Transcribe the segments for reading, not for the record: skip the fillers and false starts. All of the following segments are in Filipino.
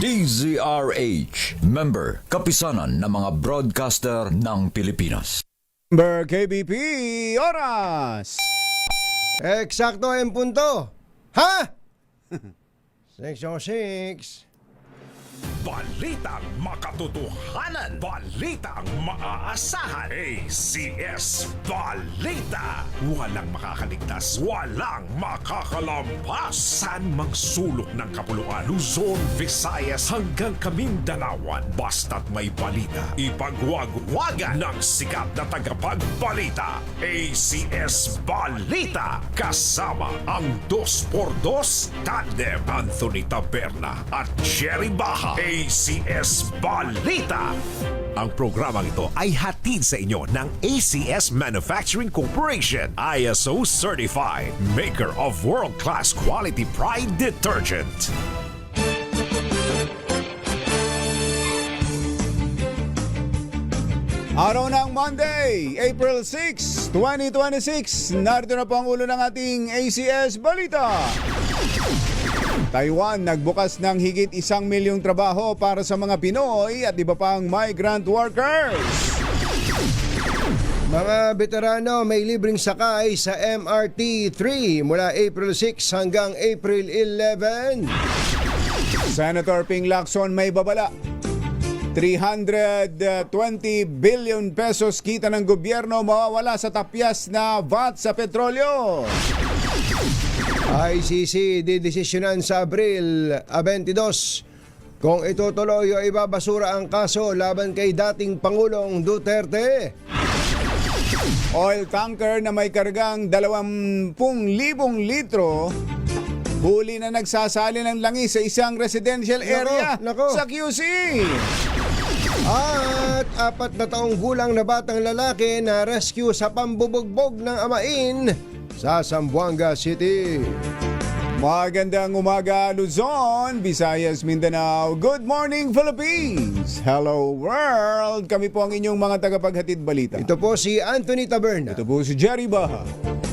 DZRH, member, kapisanan ng mga broadcaster ng Pilipinas. Member KBP, oras! Eksakto en punto. Ha? 6:06. Balitang makatotohanan. Balitang maaasahan. ACS Balita. Walang makakaligtas. Walang makakalampas. San mang sulok ng kapuluan. Luzon, Visayas hanggang Kamindanawan. Basta't may balita. Ipagwagwagan ng sikat na tagapagbalita. ACS Balita. Kasama ang 2x2 tandem Anthony Taberna at Jerry Baha. ACS Balita. Ang programang ito ay hatid sa inyo ng ACS Manufacturing Corporation, ISO Certified, maker of world-class quality Pride detergent. Araw ng Monday, April 6, 2026. Narito na po ang ulo ng ating ACS Balita. Taiwan nagbukas ng higit 1 milyong trabaho para sa mga Pinoy at iba pang migrant workers. Mga veterano may libreng sakay sa MRT-3 mula April 6 hanggang April 11. Senator Ping Lacson may babala. 320 billion pesos kita ng gobyerno mawawala sa tapyas na VAT sa petrolyo. ICC didesisyonan sa Abril 22 kung itutuloy o ibabasura ang kaso laban kay dating Pangulong Duterte. Oil tanker na may kargang 20,000 litro huli na nagsasali ng langis sa isang residential area Nako. sa QC. At 4 na taong gulang na batang lalaki na rescue sa pambubugbog ng amain sa Zamboanga City. Magandang umaga Luzon, Visayas, Mindanao. Good morning Philippines. Hello world. Kami po ang inyong mga tagapaghatid balita. Ito po si Anthony Taberna. Ito po si Jerry Baha.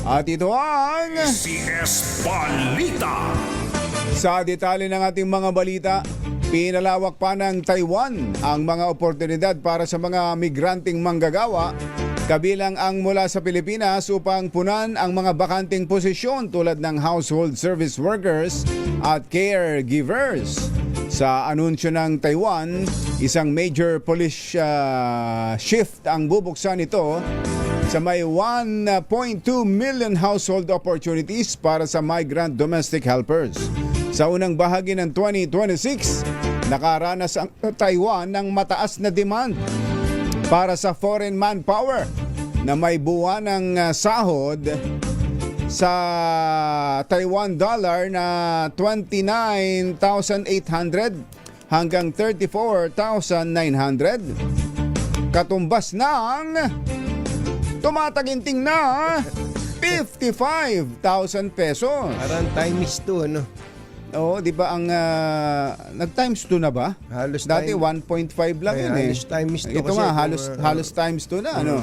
At ito ang ACS Balita. sa detalye ng ating mga balita. Pinalawak pa ng Taiwan ang mga oportunidad para sa mga migranteng manggagawa, kabilang ang mula sa Pilipinas upang punan ang mga bakanting posisyon tulad ng household service workers at caregivers. Sa anunsyo ng Taiwan, isang major police shift ang bubuksan ito sa may 1.2 million household opportunities para sa migrant domestic helpers. Sa unang bahagi ng 2026, nakaranas ang Taiwan ng mataas na demand para sa foreign manpower na may buwan ng sahod sa Taiwan dollar na 29,800 hanggang 34,900. Katumbas ng tumataginting na 55,000 pesos. Parang time is 2, ano? Oo, di ba ang nag-times 2 na ba? Halos Dati time- 1.5 lang Ay, yun eh. halos times 2 Ito kasi nga, kung, halos times 2 na. Ano?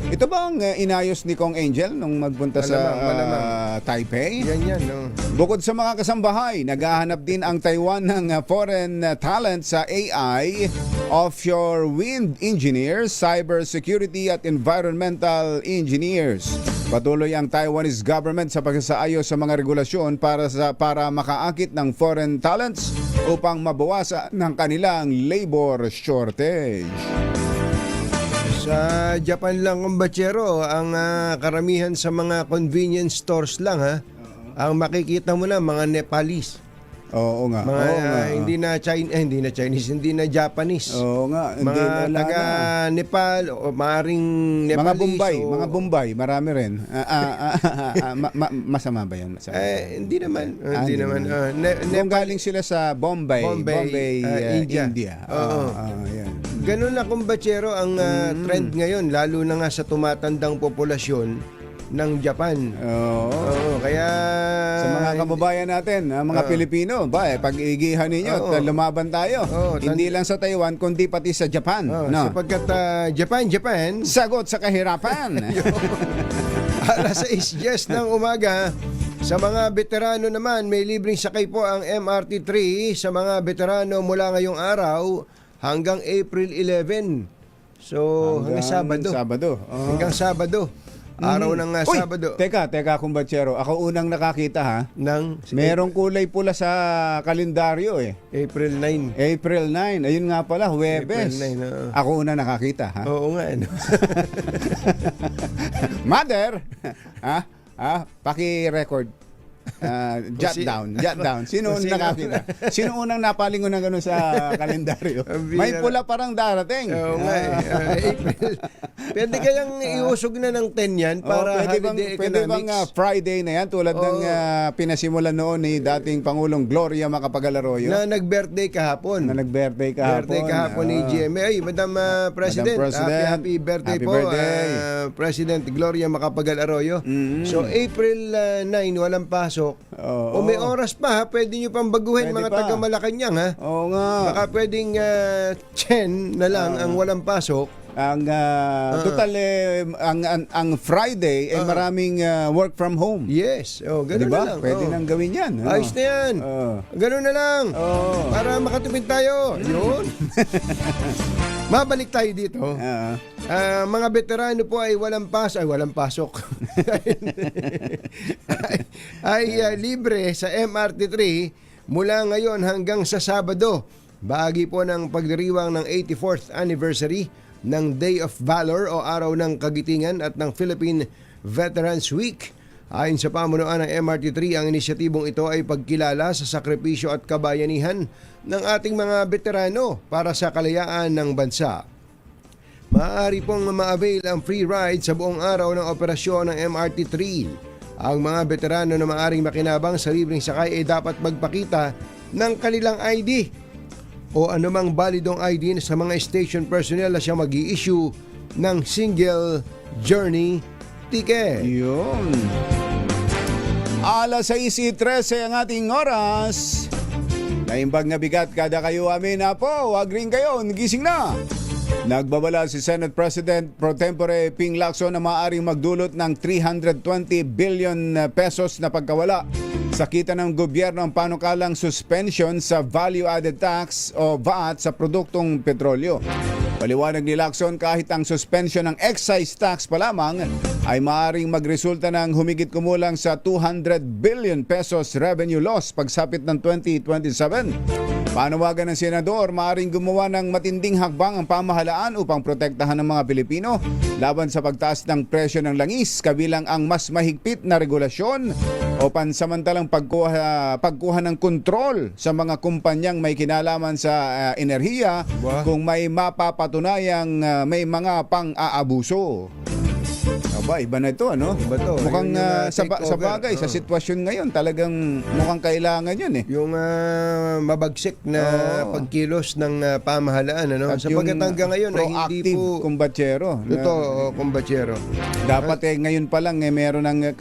Ito ba ang inayos ni Kong Angel nung magpunta sa Malamang. Taipei? Yan, no? Bukod sa mga kasambahay, naghahanap din ang Taiwan ng foreign talent sa AI, offshore wind engineers, cyber security at environmental engineers. Patuloy ang Taiwanese government sa pagsasaayos sa mga regulasyon para makaakit ng foreign talents upang mabawasan ng kanilang labor shortage. Sa Japan lang, kumbatsero, ang karamihan sa mga convenience stores lang, ha? Ang makikita mo na mga Nepalese. Oo nga. Mga oo nga. hindi na Chinese, hindi na Japanese. Oo nga. Hindi, Mga wala taga na. Nepal o maaaring Nepalese. Mga Bombay, marami rin. Masama ba yan? Masama. Hindi naman. Hindi naman. Kung galing sila sa Bombay, India. Oo. Yan. Ganun na, kumbatsero, ang trend ngayon, lalo na nga sa tumatandang populasyon ng Japan. Oo. Kaya Sa mga kababayan natin, mga Pilipino, pag-iigihan ninyo at lumaban tayo. Hindi lang sa Taiwan, kundi pati sa Japan. No? Sapagkat Japan, Sagot sa kahirapan. alas 6:10 ng umaga, Sa mga veterano naman, may libreng sakay po ang MRT3 sa mga veterano mula ngayong araw hanggang April 11. So, hanggang Sabado. Hanggang Sabado. Araw ng Uy, Sabado. Teka, kumbatsero. Ako unang nakakita ha. Ng Merong kulay pula sa kalendaryo eh. April 9. April 9. Ayun nga pala, Huwebes. April 9, oo. Ako una nakakita ha. Oo nga. Ano? Mother! Paki-record. Jot down. Sino Kung sino- nakakita? Sino unang napalingon ng gano'n sa kalendaryo? Ang May bira. pula parang darating. Oo nga. April. Pwede kayang iusog na ng 10 yan para pwede bang, holiday pwede bang economics. Friday na yan tulad ng pinasimulan noon ni dating Pangulong Gloria Macapagal-Arroyo Na nag-birthday kahapon. na nag-birthday kahapon. Birthday kahapon ni GMA. Ay, Madam President. President. Happy birthday Happy po. birthday. President Gloria Macapagal-Arroyo. So, April 9, walang pasok. Oo. O may oras pa ha, pwede nyo pang baguhin Pwede mga pa. taga Malacanang ha. Oo nga. Baka pwedeng 10 na lang ang walang pasok. Ang total ang Friday ay maraming work from home. Yes. Oh, ganun Diba? na lang. Pwede oh. nang gawin yan. ano? Ayos na yan. Oo. Ganun na lang. Oo. Para makatipid tayo. Yun. Mabalik tayo dito. Mga veterano po ay walang pasok. ay libre sa MRT3 mula ngayon hanggang sa Sabado. Bahagi po ng pagdiriwang ng 84th anniversary ng Day of Valor o Araw ng Kagitingan at ng Philippine Veterans Week. Ayon sa pamunuan ng MRT3, ang inisyatibong ito ay pagkilala sa sakripisyo at kabayanihan ng ating mga veterano para sa kalayaan ng bansa. Maaari pong ma-avail ang free ride sa buong araw ng operasyon ng MRT3. Ang mga veterano na maaring makinabang sa libreng sakay ay dapat magpakita ng kanilang ID o anumang balidong ID sa mga station personnel na siya mag-i-issue ng single journey ticket. Yun. Alas 6:13 ang ating oras. Naimbag na bigat kada kayo amin na po. Wag rin kayo, nagising na. Nagbabala si Senate President Pro Tempore Ping Lacson na maaaring magdulot ng 320 billion pesos na pagkawala sa kita ng gobyerno ang panukalang suspension sa Value Added Tax o VAT sa produktong petrolyo. Paliwanag ni Lacson, kahit ang suspension ng excise tax pa lamang ay maaaring magresulta ng humigit kumulang sa 200 billion pesos revenue loss pagsapit ng 2027. Panawagan ng senador, maaaring gumawa ng matinding hakbang ang pamahalaan upang protektahan ng mga Pilipino laban sa pagtaas ng presyo ng langis, kabilang ang mas mahigpit na regulasyon o pansamantalang pagkuha ng kontrol sa mga kumpanyang may kinalaman sa enerhiya kung may mapapatunayang may mga pang-aabuso. Aba, iba na ito, ano? Iba to. Mukhang Yun yung, sa takeover. bagay, sa sitwasyon ngayon, talagang mukhang kailangan yun eh. Yung mabagsik na pagkilos ng pamahalaan. Ano? At Sapagkat yung hanggang ngayon ay hindi proactive po... kumbatsero. Ito, kumbatsero. Dapat ngayon pa lang meron ng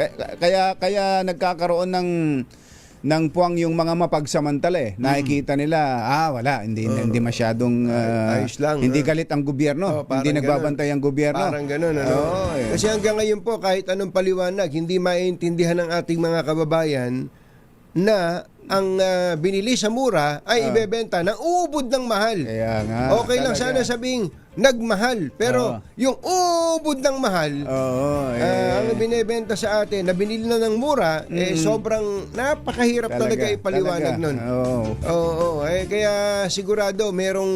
kaya nagkakaroon ng puwang yung mga mapagsamantala eh. Nakikita nila, wala, hindi masyadong ayos lang, hindi galit ang gobyerno, parang hindi nagbabantay ang gobyerno. Parang ganun. Ano? Kasi hanggang ngayon po, kahit anong paliwanag, hindi maintindihan ng ating mga kababayan na ang binili sa mura ay ibebenta ng ubod ng mahal. Kaya nga. Okay lang sana sabing nagmahal, pero yung ubod ng mahal, ang binebenta sa atin na binili na ng mura, sobrang napakahirap talaga ipaliwanag nun. Kaya sigurado merong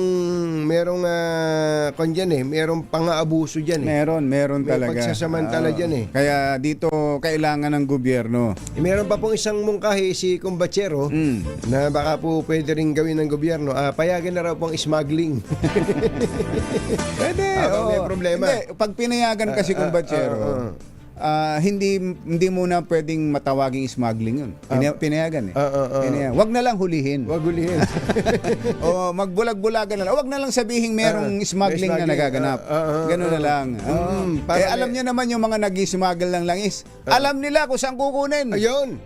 merong pang-aabuso diyan eh. Meron May talaga. pagsasamantala dyan eh. Kaya dito kailangan ng gobyerno. Meron pa pong isang mungkahi si Kumbatsero na baka po pwede rin gawin ng gobyerno. Payagan na raw pong smuggling. Pwede. May problema. Hindi, pag pinayagan kasi kumbatsero, hindi muna pwedeng matawaging smuggling yun. Pinayagan eh. Pinayagan. Wag na lang hulihin. Wag ulihin. O magbulag-bulagan na lang. Wag na lang sabihin merong smuggling na nagaganap. Ganun na lang. Alam niyo naman yung mga nag-smuggle ng langis. Alam nila kung saan kukunin. Ayun.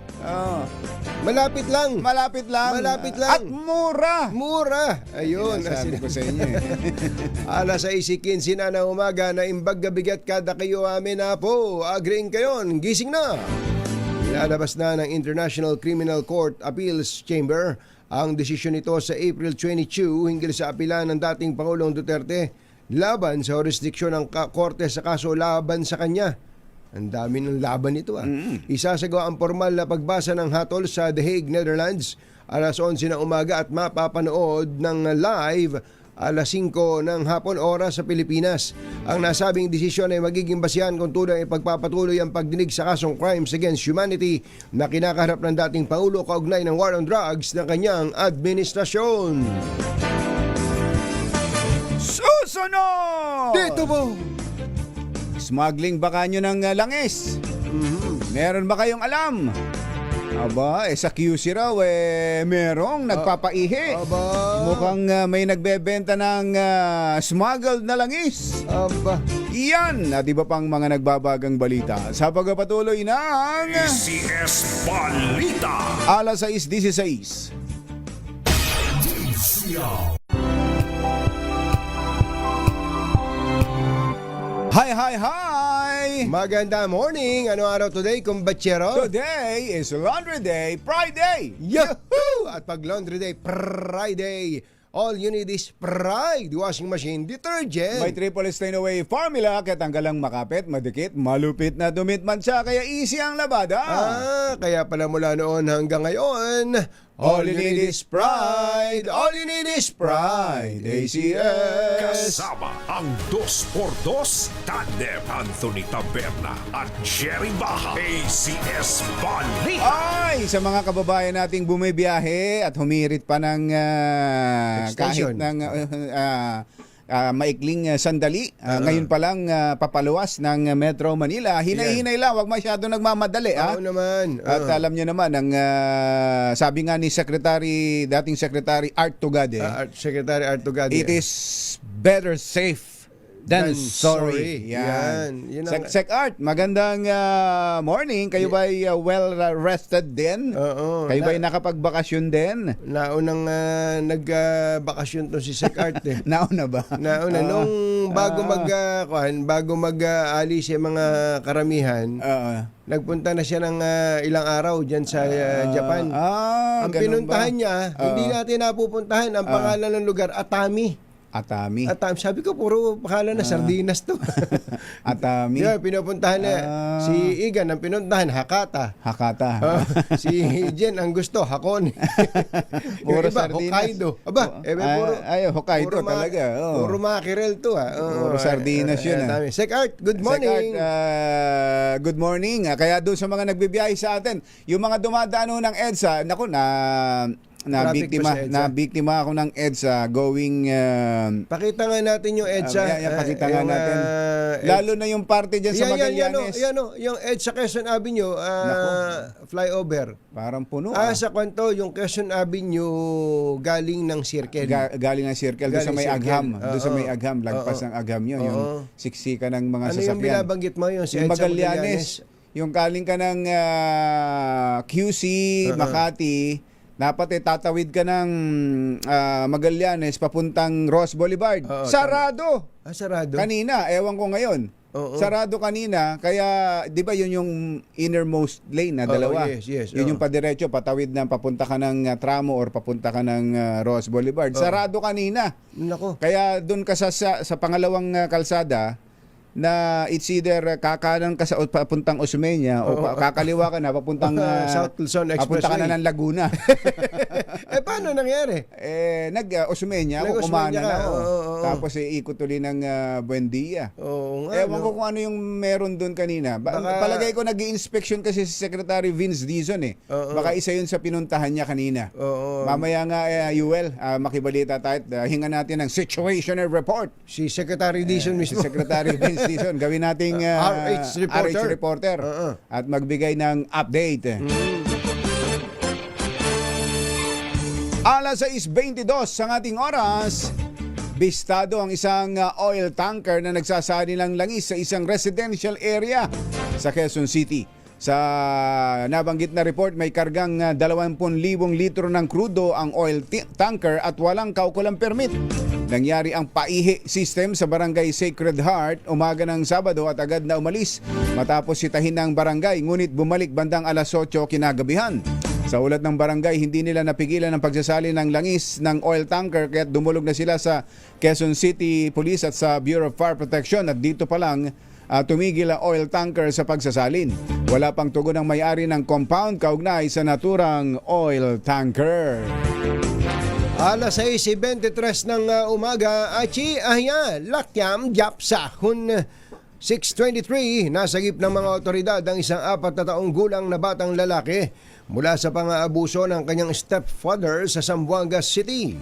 Malapit lang. Malapit lang. At mura. Mura. Ayun. Sabi ko sa inyo eh. Alas 6:15 na ng umaga na imbag gabigat kada kayo amin na po. Agreeing kayo. Gising na. Lalabas na ng International Criminal Court Appeals Chamber ang desisyon nito sa April 22 hinggil sa apila ng dating Pangulong Duterte laban sa jurisdiksyon ng korte sa kaso laban sa kanya. Ang dami ng laban nito Isasagawa ang formal na pagbasa ng hatol sa The Hague, Netherlands alas 11 ng umaga at mapapanood ng live alas 5 ng hapon oras sa Pilipinas. Ang nasabing desisyon ay magiging basihan kung tunay ay pagpapatuloy ang pagdinig sa kasong crimes against humanity na kinakaharap ng dating Pangulo kaugnay ng war on drugs ng kanyang administrasyon. Susunod! Dito po! Smuggling ba kanyo ng langis? Meron ba kayong alam? Aba, sa QC raw, merong nagpapaihi. Aba. Mukhang may nagbebenta ng smuggled na langis. Aba. Iyan at iba pang mga nagbabagang balita sa pagpapatuloy ng DCS Balita. alas 6:16. Hi! Maganda morning! Ano araw today, kumbatsero? Today is Laundry Day Friday! Yahoo! At pag laundry day, Friday, all you need is Pride washing machine detergent. May triple stain away formula kaya tanggalang makapit, madikit, malupit na dumitman siya kaya easy ang labada. Kaya pala mula noon hanggang ngayon, all you need is Pride. All you need is Pride. ACS. Kasama ang 2x2 Tandem Anthony Taberna at Jerry Baja. ACS Balita. Ay, sa mga kababayan nating bumibiyahe at humirit pa ng Extension. kahit ng maikling sandali. Ngayon pa lang papaluwas ng Metro Manila. Hinay-hinay lang, wag masyado nagmamadali. Oo naman. At alam niyo naman, ang sabi nga ni dating Secretary Art Tugade, Secretary Art Tugade. it is better safe than sorry. Yan. Yun ang- Sec Art, magandang morning. Kayo ba'y well-rested din? Oo. Kayo ba'y nakapagbakasyon din? Naunang nagbakasyon to si Sec Art eh. Nauna ba? Nauna nung bago mag-alis yung mga karamihan, nagpunta na siya ng ilang araw diyan sa Japan. Ang ganun pinuntahan ba? niya, hindi natin napupuntahan ang pangalan ng lugar, Atami. Atami. Sabi ko puro pangalan na sardinas to. Atami. Yeah, pinupuntahan niya. Si Igan ang pinuntahan, Hakata. Hakata. Si Jen ang gusto, Hakone. Puro Yung iba, sardinas. Hokkaido. Hokkaido Hokkaido talaga. Puro mackerel to Puro sardinas yun. Sec Art, good morning. Sec Art, good morning. Kaya doon sa mga nagbibiyahe sa atin, yung mga dumadaan ng EDSA, naku, Traffic ba sa EDSA? biktima ako ng EDSA going Pakita nga natin yung EDSA. pakita nga natin. Lalo na yung parte diyan sa Magallanes. Yung EDSA Quezon Avenue, flyover. Parang puno. Sa kwanto, yung Quezon Avenue galing ng Circle. Galing ng circle doon sa Galing may circle. Agham. Doon sa Oo. may Agham, lagpas Oo. ng Agham yun. Yung siksika ng mga Ano sasakyan. yung binabanggit mo yung Yung EDSA Magallanes. Yung galing ka ng QC, Makati, dapat tatawid ka ng Magallanes papuntang Ross Boulevard. Oo, Sarado! Sarado? Kanina, ewan ko ngayon. Oo. Sarado kanina, kaya 'di ba yun yung innermost lane na dalawa. Yes, Yun yung padiretso, patawid na papunta ka ng tramo or papunta ka ng Ross Boulevard. Sarado kanina. Nako. Kaya doon ka sa pangalawang kalsada na it's either kakanan ka sa papuntang Osmeña o kakaliwa ka na papuntang South Luzon papunta ka na Expressway. ng Laguna. Paano nangyari? Nag-Osmeña ako, Nag-Osmeña kumana ka, na ako. oo. Tapos ikot ulit ng Buendia. Oo nga. Ewan ko kung ano yung meron doon kanina. Baka- Palagay ko nag-i-inspection kasi si Secretary Vince Dizon eh. Oo. Baka isa yun sa pinuntahan niya kanina. Oo. Mamaya nga, Yuel, makibalita tayo at hinga natin ng situational report. Si Secretary Dizon Si mismo. Secretary Vince Dizon. Gawin nating RH reporter. Oo. At magbigay ng update. Alas 6:22 ang ating oras. Bistado ang isang oil tanker na nagsasani ng langis sa isang residential area sa Quezon City. Sa nabanggit na report, may kargang 20,000 litro ng krudo ang oil tanker at walang kaukulang permit. Nangyari ang paihi system sa barangay Sacred Heart umaga ng Sabado at agad na umalis matapos sitahin ng barangay, ngunit bumalik bandang alas 8 kinagabihan. Sa ulat ng barangay, hindi nila napigilan ang pagsasali ng langis ng oil tanker kaya dumulog na sila sa Quezon City Police at sa Bureau of Fire Protection at dito pa lang tumigil ang oil tanker sa pagsasalin. Wala pang tugon ng may-ari ng compound kaugnay sa naturang oil tanker. Alas 6:23 ng umaga, Achi Ahya, Lakyam, Japsahun. 6:23, nasagip ng mga otoridad ang isang 4 na taong gulang na batang lalaki mula sa pang-aabuso ng kanyang stepfather sa Zamboanga City.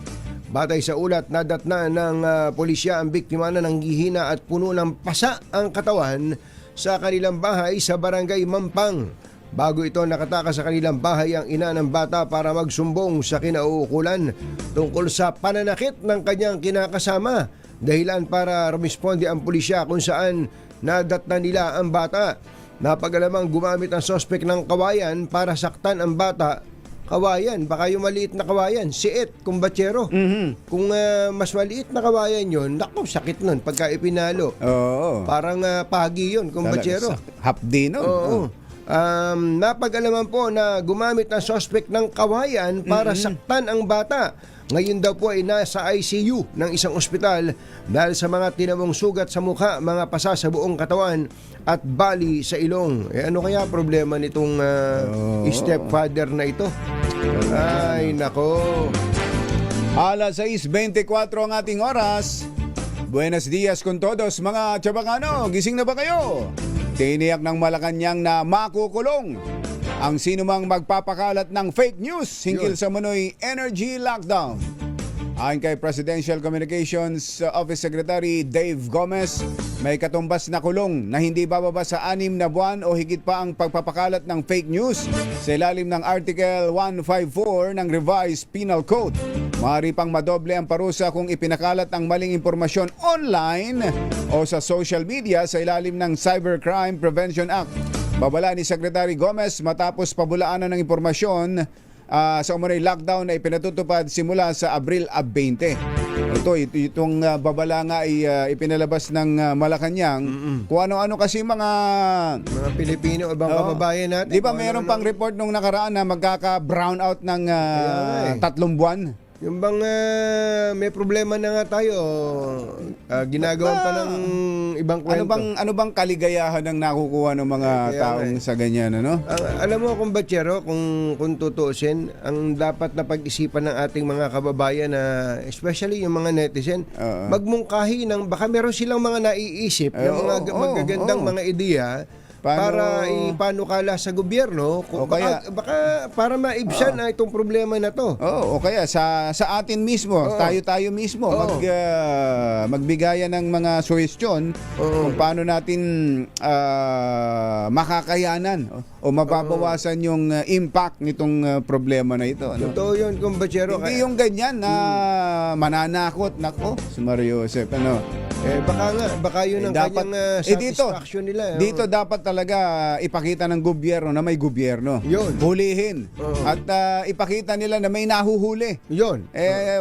Batay sa ulat, nadatna ng pulisya ang biktima na nanghihina at puno ng pasa ang katawan sa kanilang bahay sa barangay Mampang. Bago ito nakatakas sa kanilang bahay ang ina ng bata para magsumbong sa kinauukulan tungkol sa pananakit ng kanyang kinakasama. Dahilan para rumisponde ang pulisya kung saan nadatna nila ang bata. Napag-alamang gumamit ang sospek ng kawayan para saktan ang bata. Kawayan, baka yung maliit na kawayan, siit, kumbatsero. Kung mas maliit na kawayan yun, naku, sakit nun pagka ipinalo. Oo. Parang pagi yun, kumbatsero. Hapdi nun. Oo. Napag-alaman po na gumamit ng suspect ng kawayan para saktan ang bata. Ngayon daw po ay nasa ICU ng isang ospital dahil sa mga tinamong sugat sa mukha, mga pasa sa buong katawan at bali sa ilong. Ano kaya problema nitong stepfather na ito? Ay, nako. Alas 6:24 ang ating oras. Buenos dias con todos mga Chabacano. Gising na ba kayo? Tiniyak ng Malacanang na makukulong ang sinumang magpapakalat ng fake news hinggil sa Manoy Energy Lockdown. Ayon kay Presidential Communications Office Secretary Dave Gomez, may katumbas na kulong na hindi bababa sa 6 na buwan o higit pa ang pagpapakalat ng fake news sa ilalim ng Article 154 ng Revised Penal Code. Maaari pang madoble ang parusa kung ipinakalat ang maling impormasyon online o sa social media sa ilalim ng Cybercrime Prevention Act. Babala ni Secretary Gomez matapos pabulaanan ng impormasyon sa umano'y lockdown na ipinatutupad simula sa Abril 20. Itong babala nga ay ipinalabas ng Malacanang. Kung ano-ano kasi mga Pilipino o ibang kababayan natin. Di ba mayroon pang report nung nakaraan na magkaka-brown out ng 3 buwan? Yung bang may problema na nga tayo, ginagawa pa ng ibang kwento. Ano bang kaligayahan ng nakukuha ng mga taong sa ganyan, ano? Alam mo, kumbatsero, kung tutuusin, ang dapat na pag-isipan ng ating mga kababayan na especially yung mga netizen, magmungkahi ng baka meron silang mga naiisip ng mga magagandang mga ideya para ipanukala sa gobyerno baka para maibsan na itong problema na to. O kaya sa atin mismo, tayo mismo magbigayan ng mga suhestyon kung paano natin makakayanan o mababawasan yung impact nitong problema na ito. Ano? Totoo yun, kumbatsero. Hindi yung ganyan na mananakot. Nako, si Mario Joseph, ano? Baka yun ang kanyang satisfaction nila. Dito dapat talaga ipakita ng gobyerno na may gobyerno. Yun. Hulihin. At ipakita nila na may nahuhuli. Yun.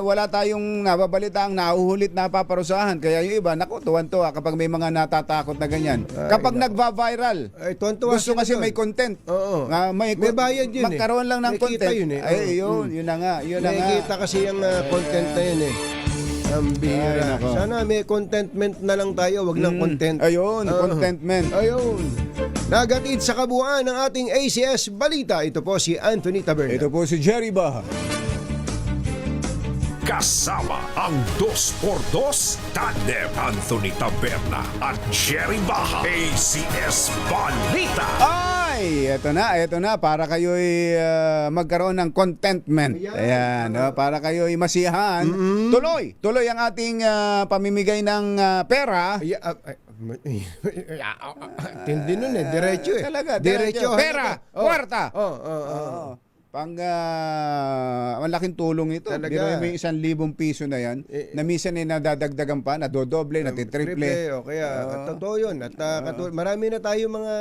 Wala tayong nababalitaang nahuhulit na paparusahan. Kaya yung iba, naku, tuwan-tuwa kapag may mga natatakot na ganyan. Kapag nagva-viral, gusto kasi may content. May bayad yun. Magkaroon lang ng content. Yun, yun na nga. Nakikita kasi yung content na yun Ang bira. Sana may contentment na lang tayo, wag lang content. Contentment. Ayun. Nagatid sa kabuuan ng ating ACS Balita. Ito po si Anthony Taberna. Ito po si Jerry Baha. Kasama ang 2x2 Tandem Anthony Taberna at Jerry Baha. ACS Balita. Eto na, para kayo'y magkaroon ng contentment. Ayan, para kayo'y masiyahan. Tuloy ang ating pamimigay ng pera. Tindi nun diretso Talaga, Diretso. pera, kwarta. malaking tulong ito. Talaga. Pero may 1,000 piso na yan, na minsan ay nadadagdagan pa, nadodoble, natitriple. O kaya, totoo yun. At marami na tayo mga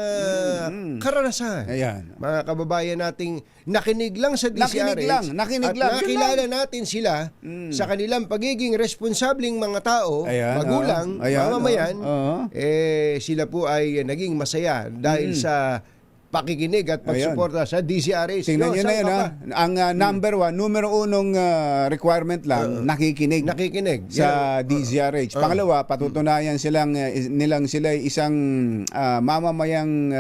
karanasan. Ayan. Mga kababayan nating nakinig lang sa DCRH. Nakinig at lang. nakilala natin sila sa kanilang pagiging responsableng mga tao, Ayan, magulang, ayan, mamamayan. oo. Sila po ay naging masaya dahil sa pakikinig at pagsuporta sa DCRH. Tingnan nyo na saan yun, ka ha? pa? Ang numero unong requirement lang, nakikinig. Nakikinig. Sa DZRH. Pangalawa, patutunayan nilang sila ay isang mamamayang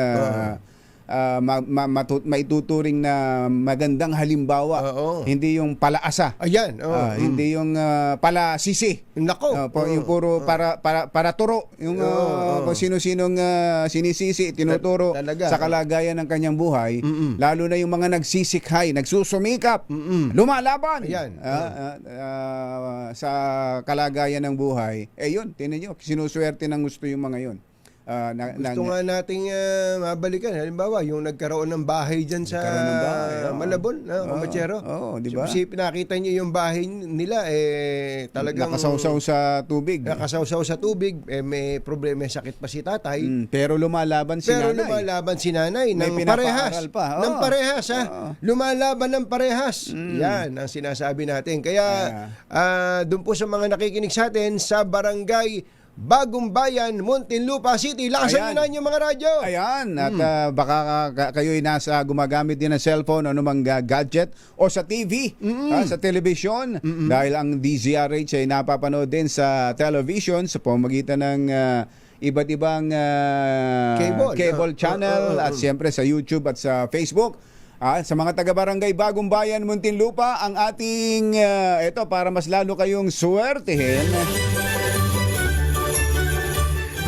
maituturing na magandang halimbawa. Oo. Hindi yung palaasa. Ayan. Hindi yung palasisi. Nako. Yung puro para turo. Yung kung sino-sinong sinisisi, tinuturo Talaga. sa kalagayan ng kanyang buhay. Lalo na yung mga nagsisikhay, nagsusumikap, lumalaban. Ayan. Sa kalagayan ng buhay. Yun, tinan nyo, sinuswerte ng gusto yung mga yun. Gusto nga nating mabalikan. Halimbawa, yung nagkaroon ng bahay dyan sa Nagkaroon ng bahay, Malabon, Kumachero. di ba? Nakita niyo yung bahay nila, talagang Nakasawsaw sa tubig. nakasawsaw sa tubig. May problema, may sakit pa si tatay. Pero lumalaban si Pero nanay. lumalaban si nanay May ng pinapaaral parehas. pa. Ng parehas, ha? Lumalaban ng parehas. Yan ang sinasabi natin. Kaya, doon po sa mga nakikinig sa atin, sa barangay Bagong Bayan, Muntinlupa City, lakasan nyo na yung mga radyo. Ayan, at baka kayo'y gumagamit din ng cellphone o anumang gadget o sa TV, sa television, dahil ang DZRH ay napapanood din sa television sa pamamagitan ng iba't ibang cable channel at siyempre sa YouTube at sa Facebook. Sa mga taga-barangay Bagong Bayan, Muntinlupa, ang ating ito para mas lalo kayong swertehin.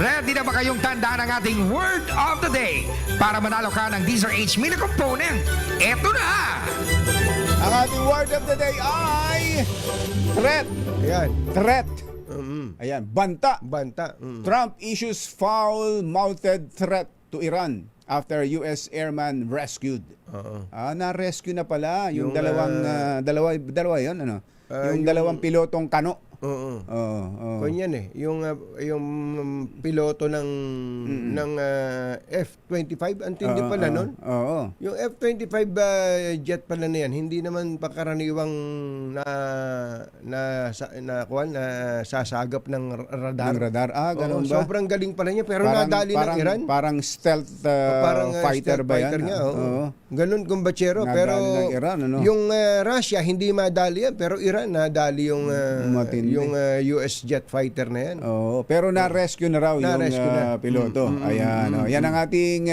Ready na ba kayong tandaan ang ating word of the day para manalo ka ng DZRH Mini Component? Eto na! Ang ating word of the day ay threat. Ayan. Threat. Ayan, banta. Banta. Trump issues foul-mouthed threat to Iran after US airman rescued. Na-rescue na pala yung dalawa yun, ano? Yung dalawang pilotong kano. Oo. Ganyan yung piloto ng F-25 antindi pala nun. Oo. Yung F-25 jet pala na yan, hindi naman pakaraniwang sasagap ng radar. Ng radar. Ganun ba? Sobrang galing pala niya pero nadali ng Iran. Parang stealth fighter stealth ba yan? fighter niya, Oo. Ganun kumbachero. Nadali Pero ng Iran, ano? yung Russia hindi madali yan, pero Iran nadali yung Matindi. yung US jet fighter na yan. Oo, pero na-rescue na raw Na-rescue yung na. piloto. Ayan, yan ang ating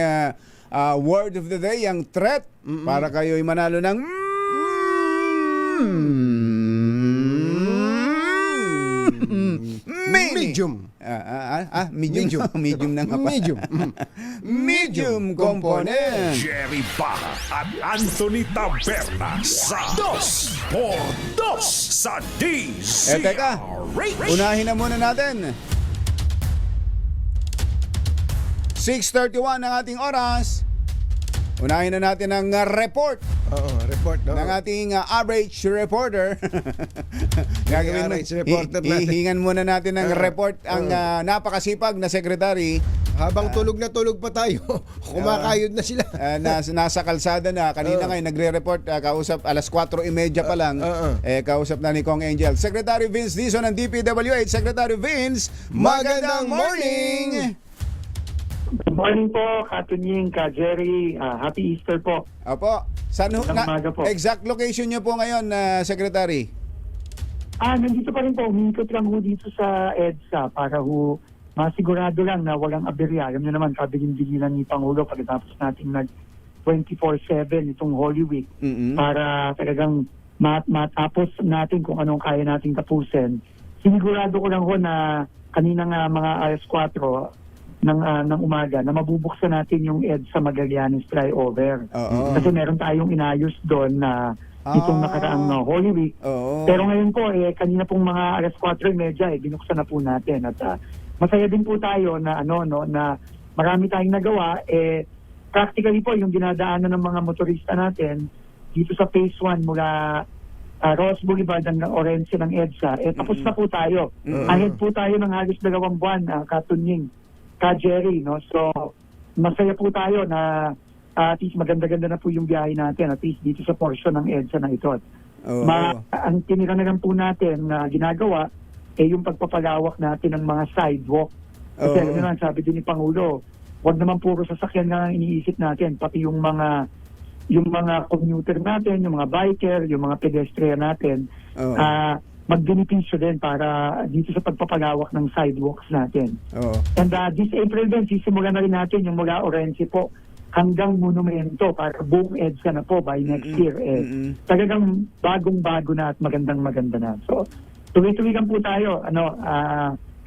word of the day, ang threat, para kayo'y manalo ng Medium. Medium. Medium na nga pa. Medium. Medium component. Jerry Baha at Anthony Taberna sa Dos por Dos sa Teka, DZRH. unahin na muna natin. 6:31 ang ating oras. Unahin na natin ang report Report, no? ng ating average reporter. Gagawin average reporter natin. Hihingan muna natin ng report ang napakasipag na secretary. Habang tulog na tulog pa tayo, kumakayod na sila. Nasa kalsada na. Kanina ngayon nagre-report, kausap alas 4:30 pa lang. Kausap na ni Kong Angel. Secretary Vince Dizon ng DPWH. Secretary Vince, magandang morning! Good morning po, Katunying, Ka Jerry. Happy Easter po. Opo. Saan Umaga po. exact location niyo po ngayon, Secretary? Nandito pa rin po. Umikot lang ho dito sa EDSA para ho masigurado lang na walang aberya. Alam niyo naman, kabilin-bilinan ni Pangulo pagkatapos natin nag 24/7 itong Holy Week para talagang matapos natin kung anong kaya nating tapusin. Sinigurado ko lang ho na kanina nga mga alas 4 ng umaga na mabubuksan natin yung EDSA Magallanes flyover. Kasi meron tayong inayos doon na itong nakaraang Holy Week. Pero ngayon po, kanina pong mga alas 4:30, binuksan na po natin. At masaya din po tayo na na marami tayong nagawa. Practically po, yung dinadaanan ng mga motorista natin, dito sa phase 1 mula Ross Boulevard hanggang Orense ng EDSA, tapos na po tayo. Ahead po tayo ng halos 2 buwan, Katunying, Jerry, no? So, masaya po tayo na at least maganda-ganda na po yung biyahe natin, at least dito sa portion ng EDSA na ito. Ang tinira na lang po natin na ginagawa yung pagpapalawak natin ng mga sidewalk. Kasi alam naman, sabi din ni Pangulo, wag naman puro sasakyan nga ang iniisip natin, pati yung mga commuter natin, yung mga biker, yung mga pedestrian natin, magbenepisyo din para dito sa pagpapalawak ng sidewalks natin. And this April din, sisimulan na rin natin yung mula Orense po hanggang Monumento para buong EDSA na po by next year. Talagang bagong-bago na at magandang-maganda na. So, tuloy-tuloy lang po tayo,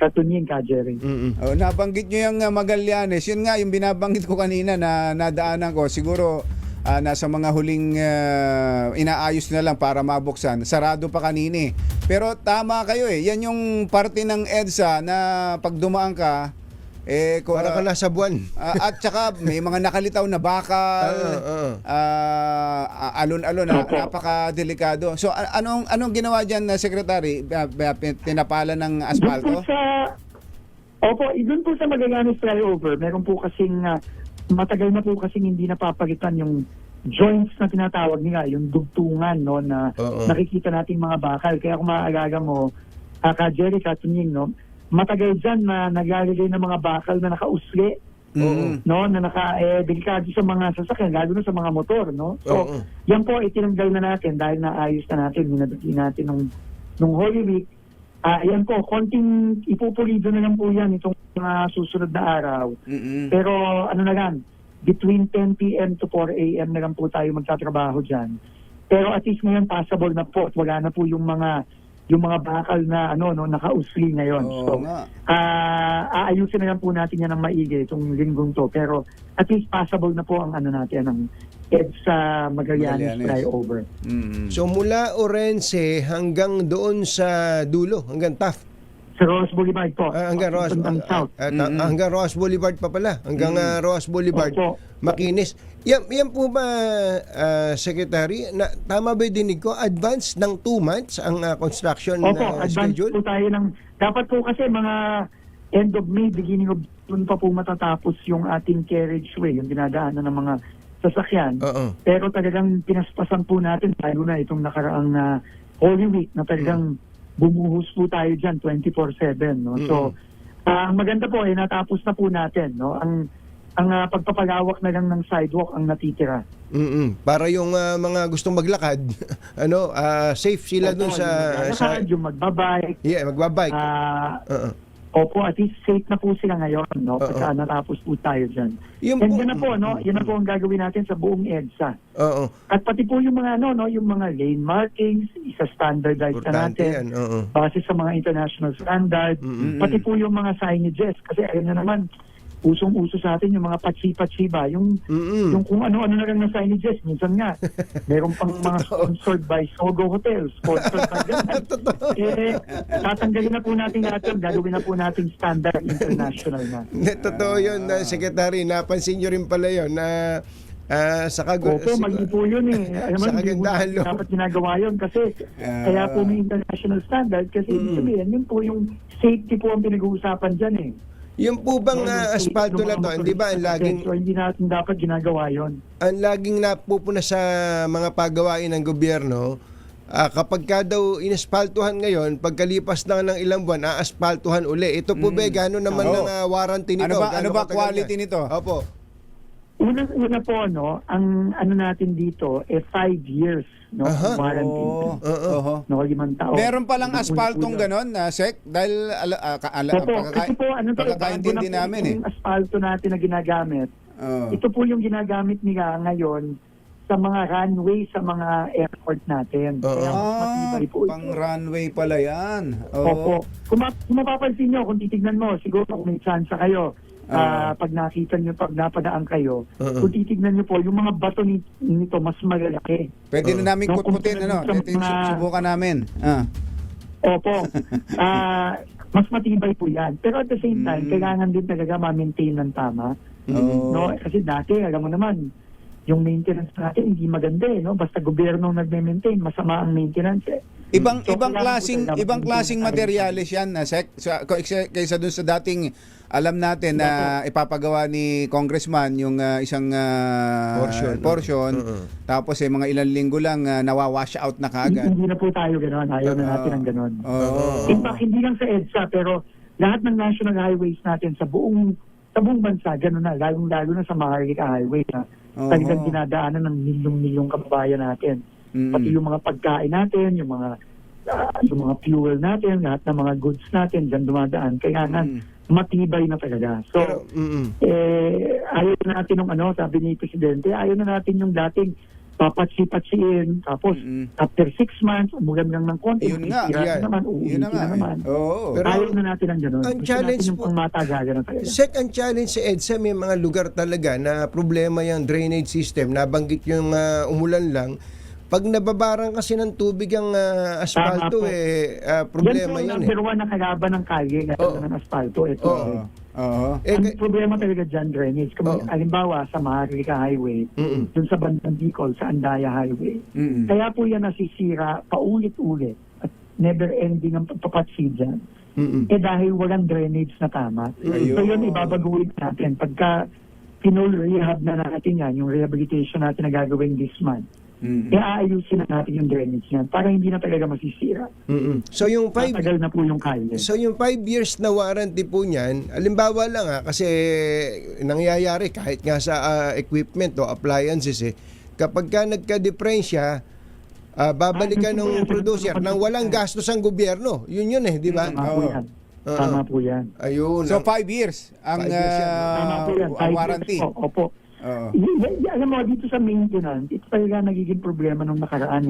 Katunying, Jerry. Nabanggit nyo yung Magallanes. Yun nga, yung binabanggit ko kanina na nadaanan ko. Siguro, nasa mga huling inaayos na lang para mabuksan. Sarado pa kanini. Pero tama kayo Yan yung parte ng EDSA na pag dumaan ka, para ka nasa buwan. at saka may mga nakalitaw na bakal, alon-alon, napaka-delikado. So anong ginawa diyan na Secretary? Tinapalan ng asfalto? Doon po sa Magallanes flyover, meron po kasing matagal na po kasing hindi napapalitan yung joints na tinatawag nila, yung dugtungan, no, na nakikita nating mga bakal. Kaya kung maaalala mo, Jerry, Katunying, no, matagal dyan na naglalagay ng mga bakal na nakausli, no, na delikado sa mga sasakyan, lalo na sa mga motor, no. So, yan po itinanggal na natin dahil naayos na natin, minadaki natin nung Holy Week. Yan po, konting ipupulido na lang po yan itong mga susunod na araw. Pero ano na lang, between 10 p.m. to 4 a.m. na lang po tayo magtatrabaho dyan. Pero at least ngayon possible na po at wala na po yung mga bakal na nakausli ngayon. So, aayusin na lang po natin yan ng maigi itong linggong to. Pero at least possible na po ang natin, ang EDSA Magallanes flyover. So mula Orense hanggang doon sa dulo, hanggang Taft. Sa Ross Boulevard po. Hanggang Ross South. hanggang Ross Boulevard pa pala. Hanggang Ross Boulevard. Opo. Makinis. Yan po ba, Secretary? Tama ba yung dinig ko? Advance ng 2 months ang construction advance schedule? po tayo ng... Dapat po kasi mga end of May, beginning of June pa po matatapos yung ating carriageway, yung dinadaanan ng mga sasakyan. Pero talagang pinaspasan po natin, lalo na itong nakaraang Holy Week, na talagang bumuhos po tayo dyan 24/7. No? So, ang maganda po natapos na po natin. No? Ang pagpapalawak na lang ng sidewalk ang natitira. Para yung mga gustong maglakad, safe sila dun sa yung magbabike. Yeah, magbabike. Opo, at least safe na po sila ngayon, no? Pagka natapos po tayo dyan. Yan na po, no? Yan na po ang gagawin natin sa buong EDSA. At pati po yung mga, yung mga lane markings, isa-standardize na natin. Base sa mga international standard. Pati po yung mga signages. Kasi ayun na naman, usong-uso sa atin yung mga patsi-patsi ba? Yung kung ano-ano na lang na signages. Minsan nga, meron pang mga sponsored by Sogo Hotels, sponsored by ganyan. Tatanggalin na po natin natin, gagawin na po natin standard international na. Totoo yun, Secretary. Napansin nyo rin pala yun na mali po yun sa kagandahan loob. Dapat ginagawa yun kasi kaya po may international standard kasi ibig sabihin, yun po yung safety po ang pinag-uusapan dyan Yung po bang asfalto na to, hindi ba ang laging... So, hindi natin dapat ginagawa yon. Ang laging napupuna sa mga pagawain ng gobyerno, kapag ka daw inaspaltuhan ngayon, pagkalipas na ng ilang buwan, aaspaltuhan uli. Ito po ba, gano'n naman ng warranty nito? Ano ba quality nito? Opo. Una po, ang natin dito, 5 years, ang warranty. No, 5 taon. Meron palang aspaltong ganon, Sec? Dahil, kasi po, pagkakaintindi namin yung aspalto natin na ginagamit, ito po yung ginagamit nila ngayon sa mga runway, sa mga airport natin. Kaya matibay po ito. Pang runway pala yan. Opo. Kung mapapansin nyo, kung titignan mo, siguro kung may chance kayo, pag nakita nyo, pag napadaan kayo, kung titignan nyo po, yung mga bato nito mas malalaki. Pwede na namin kutkutin, subukan namin. Opo. Mas matibay po yan. Pero at the same time, kailangan din talaga ma-maintain ng tama. No? Kasi dati, alam mo naman, yung maintenance natin hindi maganda no? Basta gobyerno nagme-maintain, masama ang maintenance Ibang So, ibang kailangan po klasing talaga ibang mag-maintain klasing tayo. materyales yan na kaysa dun sa dating alam natin na ipapagawa ni congressman yung isang portion tapos mga ilang linggo lang nawawash out na kaagad. Hindi na po tayo gano'n. Ayaw na natin ng gano'n. In fact, hindi lang sa EDSA, pero lahat ng national highways natin sa buong bansa, gano'n na. Lalo na sa Maharlika Highway na talagang dinadaanan ng milyong-milyong kababayan natin. Pati yung mga pagkain natin, yung mga fuel natin, lahat ng mga goods natin dyan dumadaan. Kaya matibay na talaga. So, ayaw na natin ng sabi ni Presidente, ayaw na natin yung dating papatsi-patsiin, tapos after 6 months, umulan lang ng konti, Yun nga, sisira yan. na naman, Yun uulitin na nga. na naman. Oo. Pero Ayaw na natin ang gano'n. ang Gusto challenge natin yung po- pangmatagalan na talaga. Sec, ang challenge sa EDSA, may mga lugar talaga na problema yung drainage system. Nabanggit yung umulan lang. Pag nababarang kasi ng tubig ang asfalto, Tama po. problema yan po, yan number one na kalaban ng kalye, ng asfalto. Ito. Oo. Ang problema talaga dyan, drainage. Kung halimbawa sa Maharlika Highway, dun sa Bandang Bicol, sa Andaya Highway. Kaya po yan nasisira paulit-ulit at never-ending ang pagpapatsi dyan. Dahil walang drainage na tama. Ayun. So yun, ibabaguhin natin. Pagka pinul-rehab na natin yan, yung rehabilitation natin na gagawin this month, aayusin na natin yung drainage niyan para hindi na talaga masisira. So yung 5 Matagal na po yung kalye. So yung 5 years na warranty po niyan, alimbawa lang kasi nangyayari kahit nga sa equipment o appliances kapag ka nagka-diferensya, babalikan ng producer nang walang gastos ang gobyerno. Yun di ba? Tama po yan. Tama po yan. Ayun. So 5 years ang 5 years yan. Tama po yan. ang warranty. Opo. Oo. Alam mo, dito sa maintenance, ito talaga nagiging problema nung nakaraan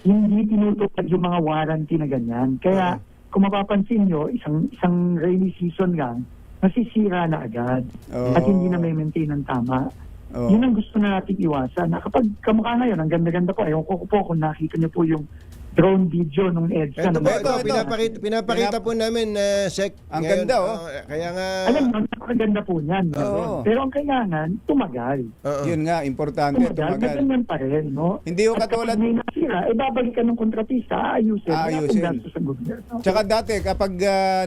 Hindi tinutupad yung mga warranty na ganyan. Kaya, kung mapapansin nyo, isang rainy season lang, nasisira na agad. At hindi na may maintain ng tama. Yun ang gusto na natin iwasan. Na kapag kamukha ngayon, ang ganda-ganda po. Ewan ko po kung nakita nyo po yung drone video nung EDSA. Ito na ba, pinapakita po namin, Sec. Ang ngayon. ganda, Kaya nga... Alam mo, napakaganda po niyan. Oo. Pero ang kailangan, tumagal. Yun nga, importante Tumagal, tumagal. ganyan pa rin, no? Hindi yung At katulad- kapag may nasira, babalikan ng kontratista, aayusin. Wala Aayusin. pong gastos sa gobyerno. Tsaka dati kapag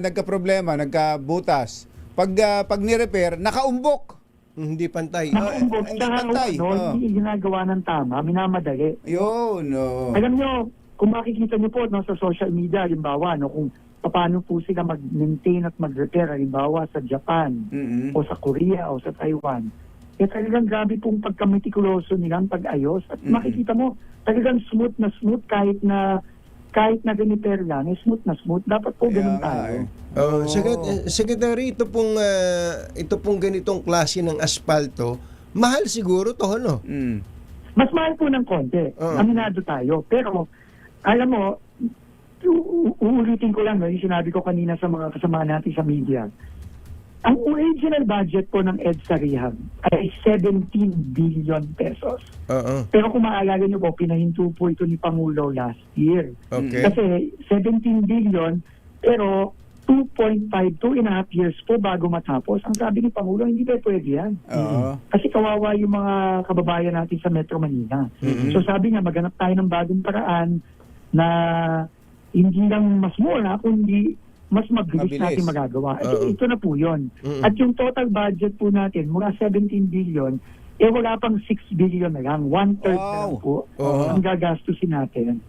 nagka-problema, nagkabutas, pag ni-repair, nakaumbok. Hindi pantay. Nakaumbok, hindi tsaka pantay. hindi ginagawa ng tama, minamadali. Yun, Alam nyo, kung makikita nyo po sa social media, halimbawa, kung paano po sila mag-maintain at mag-repair, halimbawa sa Japan, o sa Korea, o sa Taiwan, talagang grabe pong pagkametikuloso nilang pag-ayos. At makikita mo, talagang smooth na smooth kahit na repair lang, smooth na smooth. Dapat po ganun tayo. Secretary, ito pong ganitong klase ng asfalto, mahal siguro to, no? Mas mahal po ng konti. Aminado tayo. Pero, alam mo, uulitin ko lang, yung sinabi ko kanina sa mga kasama natin sa media. Ang original budget po ng EDSA Rehab ay 17 billion pesos. Pero kung maalala nyo po, pinahinto po ito ni Pangulo last year. Okay. Kasi 17 billion, pero 2.5 years po bago matapos. Ang sabi ni Pangulo, hindi ba pwede yan? Kasi kawawa yung mga kababayan natin sa Metro Manila. So sabi niya, maghanap tayo ng bagong paraan na hindi lang mas mura, kundi mas mabilis natin magagawa. Ito na po yun. At yung total budget po natin, mula 17 billion, wala pang 6 billion na lang. 1/3 na lang po ang gagastusin natin.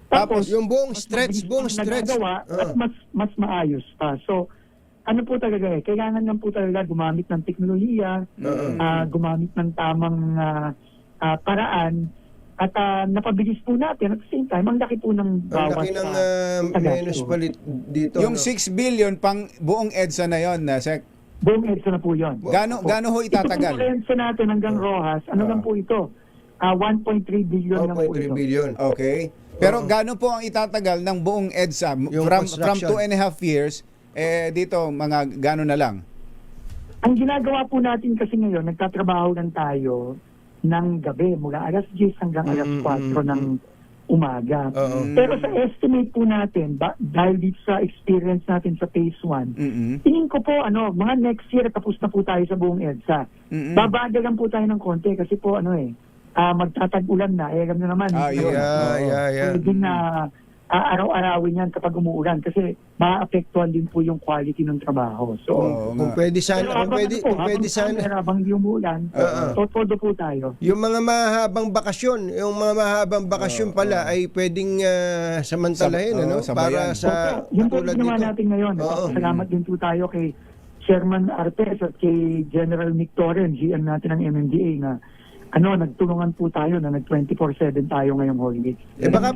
Tapos yung buong stretch, nagagawa at mas maayos pa. So, ano po talaga kailangan lang po talaga gumamit ng teknolohiya, gumamit ng tamang paraan, at napabilis po natin. At the same time, ang laki po ng ang bawas laki ng menos palit dito. Yung 6 billion pang buong EDSA na yon, Sec. Buong EDSA na po yun. Gano ho itatagal? Itong EDSA natin hanggang Rojas, ano lang po ito? 1.3 billion lang po 1.3 ito. billion. Okay. Pero gaano po ang itatagal ng buong EDSA Yung from construction. 2.5 years dito mga gaano na lang? Ang ginagawa po natin kasi ngayon, nagtatrabaho lang tayo ng gabi mula alas 10 hanggang alas 4 umaga. Oo. Pero sa estimate po natin, dahil dito sa experience natin sa phase 1, tingin ko po, mga next year, tapos na po tayo sa buong EDSA. Babagal lang po tayo ng konti kasi po, magtatag-ulan na. Alam nyo naman. Yun. Yeah. Pwede na araw-arawin yan kapag umuulan kasi maapektuhan din po yung quality ng trabaho. So, Kung pwede sana, kung pwede sana. Habang di umuulan, todo po tayo. Yung mga mahabang bakasyon, pala ay pwedeng samantalahin, sabayan. para sa Opo, yung po katulad ginawa nito. natin ngayon. Salamat din po tayo kay Chairman Artes at kay General Nick Torren, GM natin ng MMDA na nagtulungan po tayo na nag 24/7 tayo ngayong holiday. Baka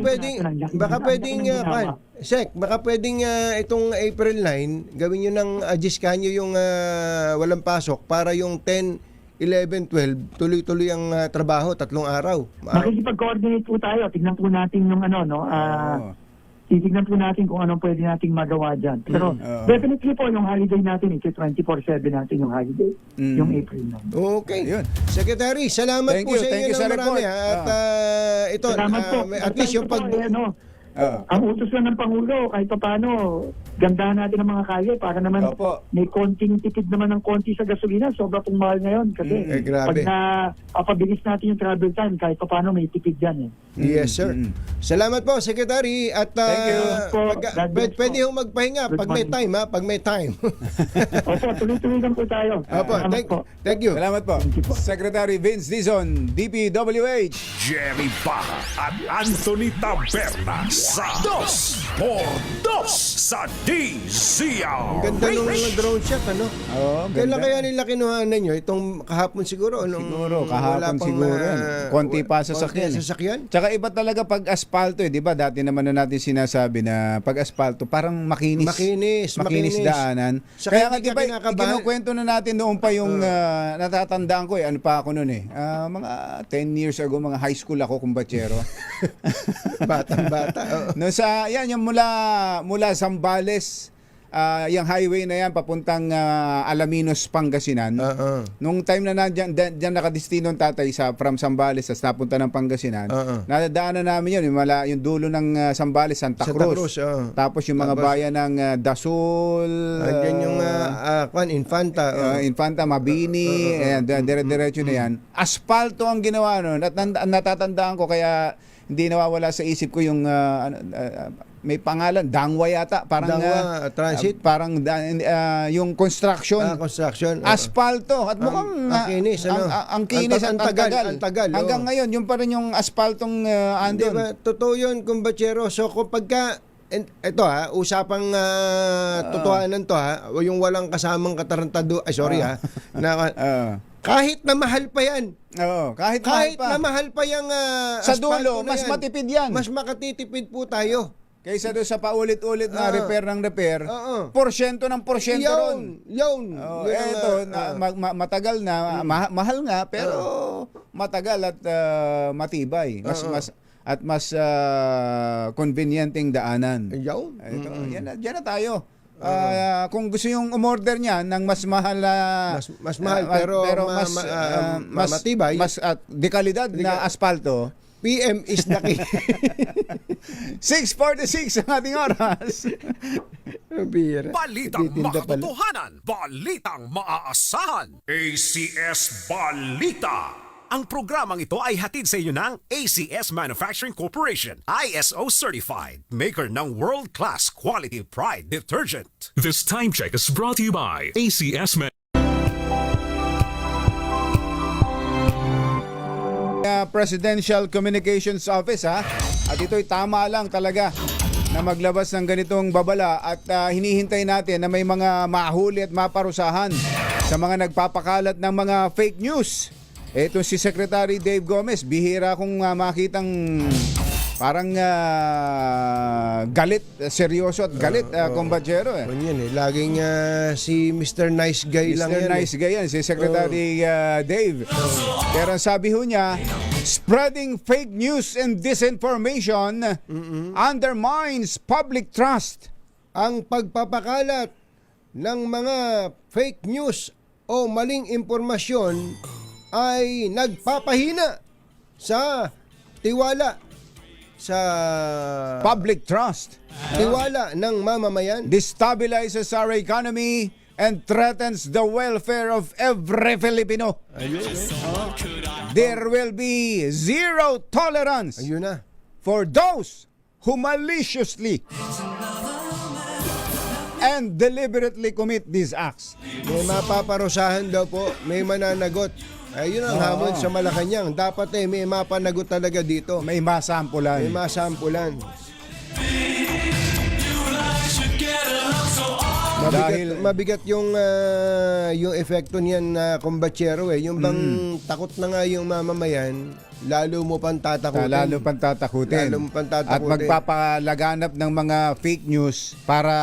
pwedeng itong April 9, gawin nyo ng adjust nyo yung walang pasok para yung 10, 11, 12, tuloy-tuloy ang trabaho, 3 araw. Makikipag-coordinate po tayo. Tignan po natin yung titignan po natin kung anong pwede nating magawa dyan. Pero definitely po yung holiday natin, 24/7 natin yung holiday, yung April 9. Okay. Ayun. Secretary, salamat Thank po you, sa thank inyo you sa ng marami. report. At ito, Salamat po. at least yung pag... Ang utos lang ng Pangulo, kahit pa paano, gandahan natin ang mga kalye para naman Opo. may konting tipid naman ng konti sa gasolina. Sobra pong mahal ngayon kasi grabe. pag napabilis natin yung travel time, kahit pa paano may tipid dyan. Yes, sir. Salamat po, Secretary. At Thank you. God bless pwede po. hong magpahinga Good pag may morning. time, pag may time. Opo, tuloy-tuloy lang po tayo. Opo, Salamat po. thank you. Salamat po. Secretary Vince Dizon, DPWH. Jerry Baja at Anthony Taberna sa 2x2 sa DZRH. Ganda nung drone shot, Oo, Kailan ganda. kaya nila kinuhanan nyo? Itong kahapon siguro? Siguro, kahapon siguro yan. Konti pa sasakyan. Tsaka iba talaga pag asfalto, di ba? Dati naman na natin sinasabi na pag asfalto, parang makinis. Makinis daanan. Saka Kaya nga, hindi di ka ba, kinakabahan. kinukwento na natin noon pa yung natatandaan ko, ano pa ako noon mga 10 years ago, mga high school ako, kumbatsero. Batang-bata. No, yung mula Zambales, yung highway na yan papuntang Alaminos, Pangasinan. Nung time na diyan nakadestino ang tatay from Zambales sa napunta ng Pangasinan. Nadadaanan namin yun, yung dulo ng Zambales, Santa Cruz. Tapos yung mga bayan ng Dasol, Andyan yung Infanta. Infanta, Mabini, dire-diretso na yan. Aspalto ang ginawa nun at natatandaan ko kaya hindi nawawala sa isip ko yung may pangalan, Dangwa yata, parang Transit. yung construction. Construction. Aspalto at mukhang ang kinis, ang kinis at ang tagal. Hanggang ngayon yung pa rin yung aspaltong Hindi andon. ba, totoo yun, kumbatsero. So, kapag ito usapang totohanan to yung walang kasamang katarantado, kahit na mahal pa yan. Oo, kahit Na mahal pa yung sa asfalto dulo, na mas yan, matipid yan. Mas makatitipid po tayo. Kaysa doon sa paulit-ulit na repair ng repair, porsyento ng porsyento ron. Yun. Matagal na, mahal nga, pero matagal at matibay. Mas convenienteng daanan. Yun. Diyan na tayo. Kung gusto yung umorder niya ng mas mahal mas mahal pero matibay, mas dekalidad na asfalto, PM is the key. 6:46 ang ating oras. Balitang makatotohanan, balitang maaasahan. ACS Balita. Ang programang ito ay hatid sa inyo ng ACS Manufacturing Corporation, ISO certified, maker ng world-class quality pride detergent. This time check is brought to you by ACS Presidential Communications Office at ito'y tama lang talaga na maglabas ng ganitong babala at hinihintay natin na may mga mahuli at maparusahan sa mga nagpapakalat ng mga fake news. Ito si Secretary Dave Gomez, bihira kong makitang parang galit, seryoso at galit, kombatsero. Yan laging si Mr. Nice Guy lang yan. Mr. Nice Guy yan, si Secretary Dave. Pero sabi ho niya, spreading fake news and disinformation undermines public trust. Ang pagpapakalat ng mga fake news o maling impormasyon ay nagpapahina sa tiwala sa Public trust tiwala ng mamamayan. destabilizes our economy and threatens the welfare of every Filipino. There will be zero tolerance Ayun na. for those who maliciously and deliberately commit these acts. May mapaparusahan daw po, may mananagot. Ayun ang hamon sa Malacanang. Dapat may mapanagot talaga dito. May masampulan. May masampulan. Mabigat yung epekto niyan na kumbatsero Yung bang takot na nga yung mamamayan, lalo mo pang tatakutin. Lalo pang tatakutin. Lalo mo pang tatakutin. At magpapalaganap ng mga fake news para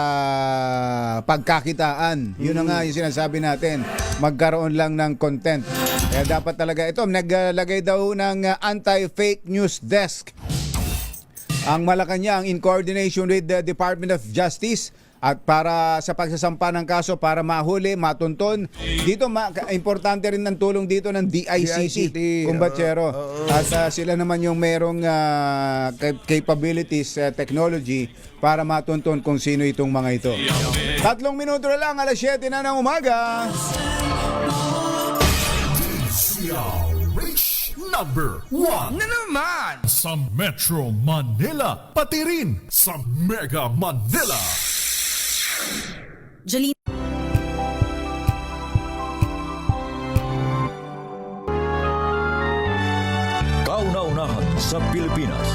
pagkakitaan. Yun na nga yung sinasabi natin. Magkaroon lang ng content. Kaya dapat talaga ito, naglagay daw ng anti-fake news desk ang Malacanang in coordination with the Department of Justice at para sa pagsasampa ng kaso para mahuli, matunton. Dito importante rin ng tulong dito ng DICT, kumbatsero. At sila naman yung merong capabilities, technology para matunton kung sino itong mga ito. 3 minuto na lang, alas 7 na ng umaga. Reach number 1 Na naman! sa Metro Manila, pati rin sa Mega Manila. Jolene. Kauna-unahan sa Pilipinas.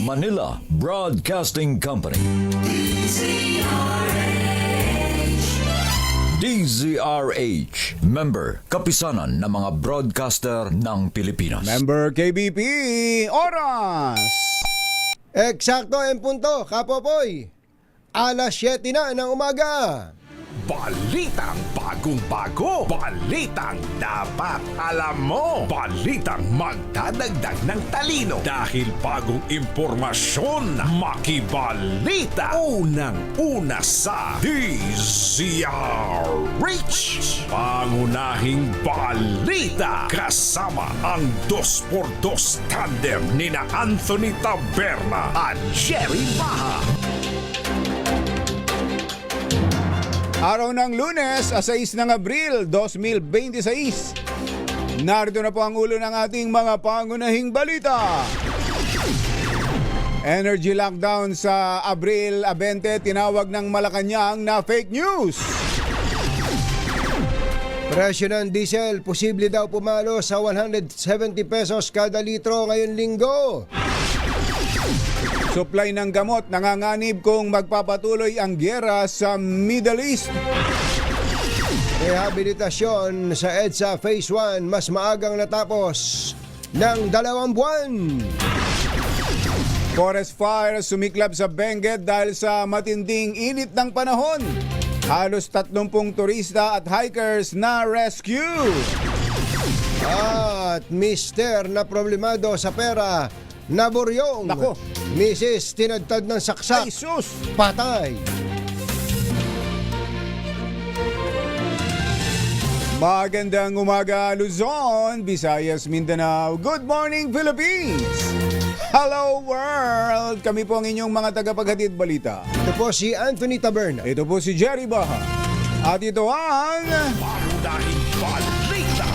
Manila Broadcasting Company. DZRH. Member, kapisanan ng mga broadcaster ng Pilipinas. Member KBP, oras! Eksakto en punto, Kapopoy. Alas 7 na ng umaga. Balitang bagong-bago. Balitang dapat alam mo. Balitang magdadagdag ng talino. Dahil bagong impormasyon. Makibalita. Unang-una sa DZRH. Pangunahing balita. Kasama ang 2x2 tandem nina Anthony Taberna at Jerry Baha. Araw ng Lunes, 6 ng Abril 2026. Narito na po ang ulo ng ating mga pangunahing balita. Energy lockdown sa Abril 20 tinawag ng Malacanang na fake news. Presyo ng diesel, posible daw pumalo sa 170 pesos kada litro ngayong linggo. Supply ng gamot nanganganib kung magpapatuloy ang gyera sa Middle East. Rehabilitasyon sa EDSA Phase 1 mas maagang natapos ng 2 buwan. Forest fire sumiklab sa Benguet dahil sa matinding init ng panahon. Halos 30 turista at hikers na rescue. At mister na problemado sa pera, naburyong. Nako. Mrs. tinadtad ng saksak. Ay, sus! Patay. Magandang umaga Luzon, Visayas, Mindanao. Good morning Philippines! Hello world! Kami po ang inyong mga tagapaghatid balita. Ito po si Anthony Taberna. Ito po si Jerry Baha. At ito ang... Pangunahing balita.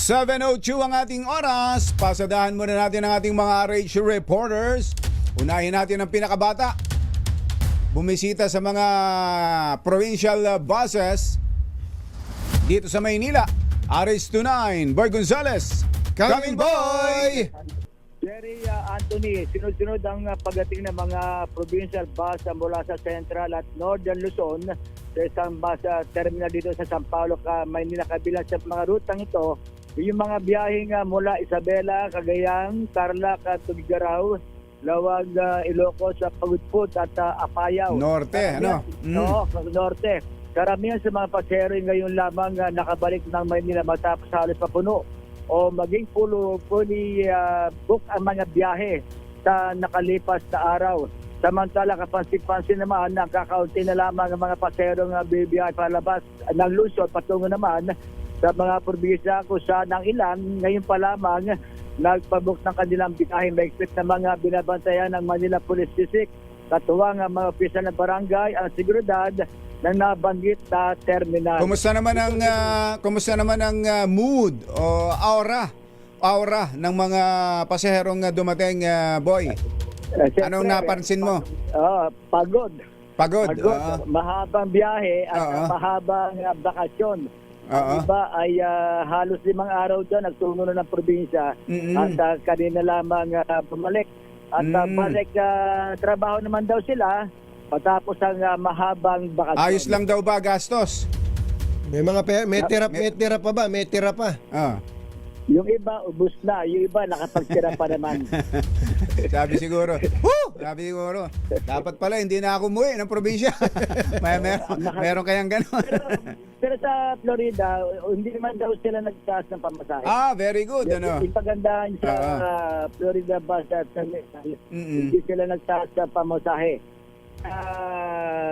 ...7:02 ang ating oras. Pasadahan muna natin ang ating mga RH reporters. Unahin natin ang pinakabata. Bumisita sa mga provincial buses dito sa Maynila. RH29, Boy Gonzales. Coming boy! Jerry Anthony, sunod-sunod ang pagdating ng mga provincial bus mula sa Central at Northern Luzon sa isang bus terminal dito sa San Paulo, Maynila. Kabilang sa mga rutang ito, yung mga biyaheng mula Isabela, Cagayan, Tarlac at Tugigaraw, Lawag, Ilocos, Pagudpud at Apayao. Norte, ano? Oo, Norte. Karamihan sa mga pasero ngayon lamang nakabalik ng Maynila matapos halos papuno o maging fully book ang mga biyahe sa nakalipas na araw. Samantala, kapansin-pansin naman na kakaunti na lamang ang mga paserong bibiyahe palabas ng Luzon patungo naman sa mga probinsya kung saan ang ilan ngayon pa lamang nagpabook ng kanilang binahe. May expect na mga binabantayan ng Manila Police District, katuwang ang mga opisyal ng barangay ang seguridad ng nabanggit na terminal. Kumusta naman ang mood o aura ng mga pasaherong dumating, boy? Anong napansin mo? Pagod. Pagod. Mahabang biyahe at mahabang bakasyon. Ang iba ay halos 5 araw dyan nagtungo na ng probinsya at kanina lamang bumalik. At balik trabaho naman daw sila patapos ang mahabang bakasyon. Ayos lang daw ba gastos? May tira pa ba? May tira pa. Yung iba, ubus na. Yung iba, nakapagtira pa naman. Sabi siguro, dapat pala hindi na ako umuwi ng probinsya. Meron kayang gano'n. Pero sa Florida, hindi naman daw sila nagtaas ng pamasahe. Very good. Yung pagandahan sa Florida bus terminal, hindi sila nagtaas ng pamasahe.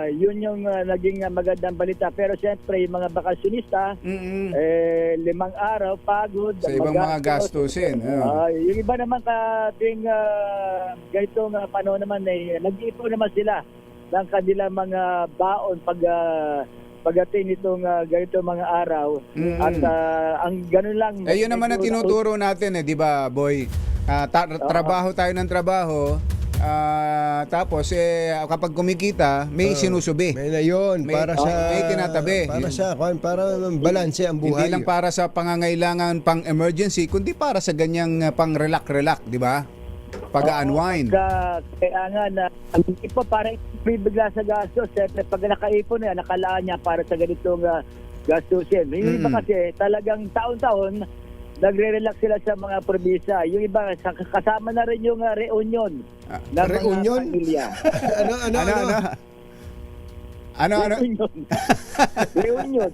Yun yung naging magandang balita. Pero siyempre, yung mga bakasyonista, 5 araw, pagod. Sa ibang mga gastusin. Yung iba naman kating ganitong panahon naman, nag-iipon naman sila ng kanilang mga baon pagdating itong ganito mga araw. At ang ganun lang. Yun naman ang tinuturo natin, di ba, boy? Trabaho tayo ng trabaho. Tapos kapag kumikita, may sinusubi. May na yun, may tinatabi. Para balanse ang buhay. Hindi lang para sa pangangailangan pang emergency, kundi para sa ganyang pang relax, di ba? Pag-unwind. Kaya nga na ipo para bibigla sa gastos. Siyempre pag nakaipon na nakalaan niya para sa ganitong gastusin. Yung iba kasi talagang taon-taon nagre-relax sila sa mga probinsya. Yung iba kasama na rin yung reunion ng reunion? mga pamilya. Ano? Reunion.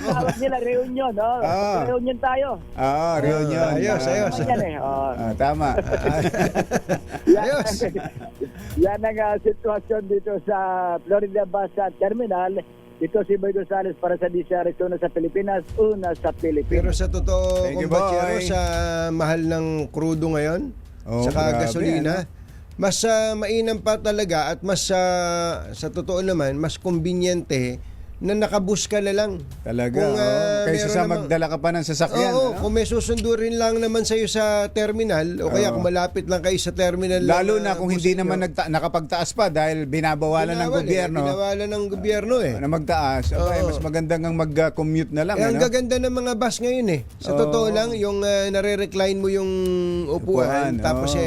Tawag nila reunion. Reunion tayo. Reunion. Ayos. Tama. Yan ang sitwasyon dito sa Florida Bus Terminal. Ito si Boy Gonzales para sa DCRS, una sa Pilipinas, una sa Pilipinas. Pero sa totoo, Thank you, kumpatsero, boy. sa mahal ng krudo ngayon, saka grabe, gasolina, mas mainam pa talaga at mas sa totoo naman, mas conveniente na nakabus ka na lang. Talaga. Kung, kaysa meron sa namang- magdala ka pa ng sasakyan. Kung may susundo rin lang naman sa'yo sa terminal, o kaya kung malapit lang kayo sa terminal. Lalo na kung hindi naman nakapagtaas pa dahil binabawalan ng gobyerno. Binawalan ng gobyerno Na magtaas. Mas magandang ang mag-commute na lang. Ang gaganda ng mga bus ngayon Sa totoo lang, yung nare-recline mo yung upuan, tapos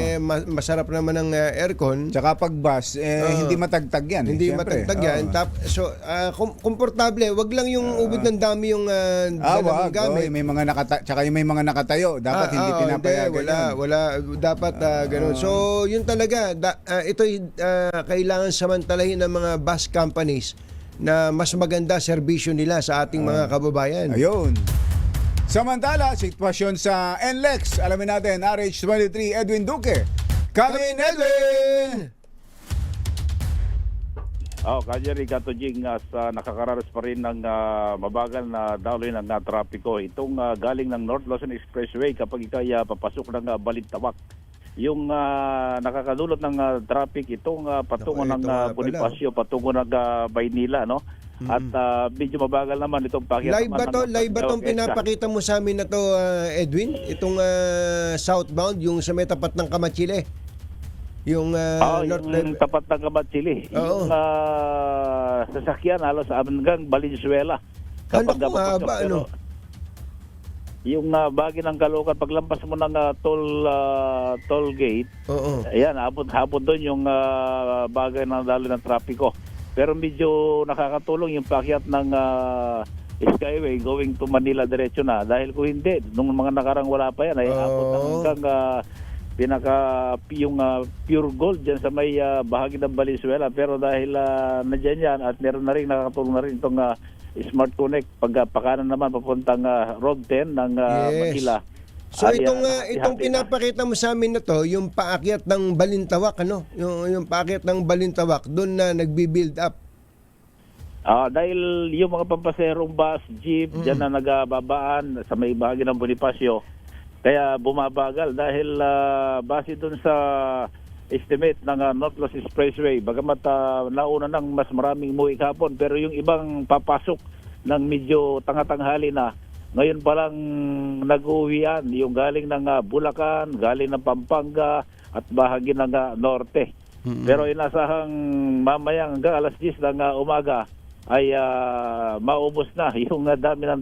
masarap naman ang aircon. Tsaka pag bus, hindi matagtag yan. Hindi Siyempre. matagtag yan. So, komportable. Wag lang yung ubod ng dami yung dala mong gamit. May mga tsaka yung may mga nakatayo. Dapat hindi pinapayagan yun. Wala. Dapat ganun. So, yun talaga. Ito'y kailangan samantalahin ng mga bus companies na mas maganda serbisyo nila sa ating mga kababayan. Ayun. Samantala, sitwasyon sa NLEX. Alamin natin, RH23, Edwin Duque. Come in, Edwin! Kajeri Gatujing, nakakararas pa rin ng mabagal na daloy ng trapiko. Itong galing ng North Luzon Expressway kapag ikay papasok ng Balintawak. Yung nakakadulot ng traffic, itong patungo ng Bonifacio, patungo ng Baynila, no? At medyo mabagal naman itong pakyat. Live ba itong pinapakita mo sa amin na to, Edwin? Itong southbound, yung sa may tapat ng Kamachile? Yung yung tapat ng Kamatsili. Yung sasakyan halos hanggang Valenzuela. Yung bagi ng Caloocan, paglampas mo ng toll gate, ayan, habot doon yung bagay ng dalo ng trapiko. Pero medyo nakakatulong yung pakyat ng Skyway going to Manila diretso na. Dahil kung hindi, nung mga nakarang wala pa yan, ay abot hanggang yung pure gold dyan sa may bahagi ng Valenzuela. Pero dahil nandiyan yan at meron na rin, nakakatulong na rin itong Smart Connect pagpakanan naman papuntang Road 10 ng Manila. So itong pinapakita mo sa amin na to, yung paakyat ng Balintawak, ano? Yung paakyat ng Balintawak, doon na nagbi-build up. Dahil yung mga pampaserong bus, jeep, dyan na nagbabaan sa may bahagi ng Bonifacio. Kaya bumabagal dahil base dun sa estimate ng Northwest Expressway, bagamat nauna ng mas maraming umuwi kahapon, pero yung ibang papasok ng medyo tangatanghali na, ngayon pa lang nag-uwian, yung galing ng Bulacan, galing ng Pampanga, at bahagi ng Norte. Pero inasahang mamayang hanggang alas 10 ng umaga ay maubos na yung dami ng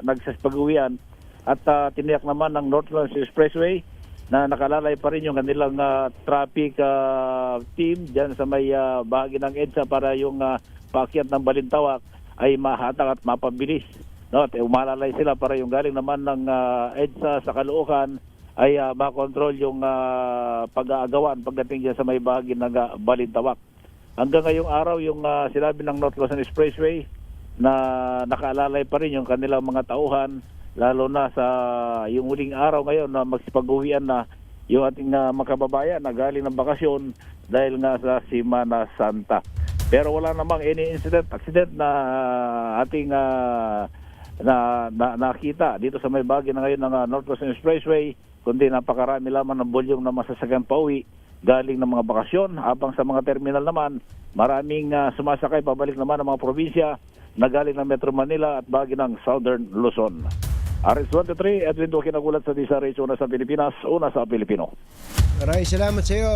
nagsasapag-uwian. At tiniyak naman ng Northwest Expressway na nakalalay pa rin yung kanilang traffic team dyan sa may bahagi ng EDSA para yung paakyat ng Balintawak ay mahatag at mapabilis. No? At umalalay sila para yung galing naman ng EDSA sa Caloocan ay makontrol yung pag-aagawan pagdating dyan sa may bahagi ng Balintawak. Hanggang ngayong araw yung sinabi ng Northwest Expressway na nakaalalay pa rin yung kanilang mga tauhan, lalo na sa yung huling araw ngayon na magsipag-uwian na yung ating makababayan na galing ng bakasyon dahil nga sa Semana Santa. Pero wala namang any accident na ating nakita dito sa may bahagi na ngayon ng Northwest Expressway, kundi napakarami lamang ng bolyong na masasakyan pauwi galing ng mga bakasyon, habang sa mga terminal naman maraming sumasakay pabalik naman ng mga probinsya na galing ng Metro Manila at bahagi ng Southern Luzon. RX23, Edwin Duque nagulat sa DZRH, una sa Pilipinas, una sa Pilipino. Maraming salamat sa iyo,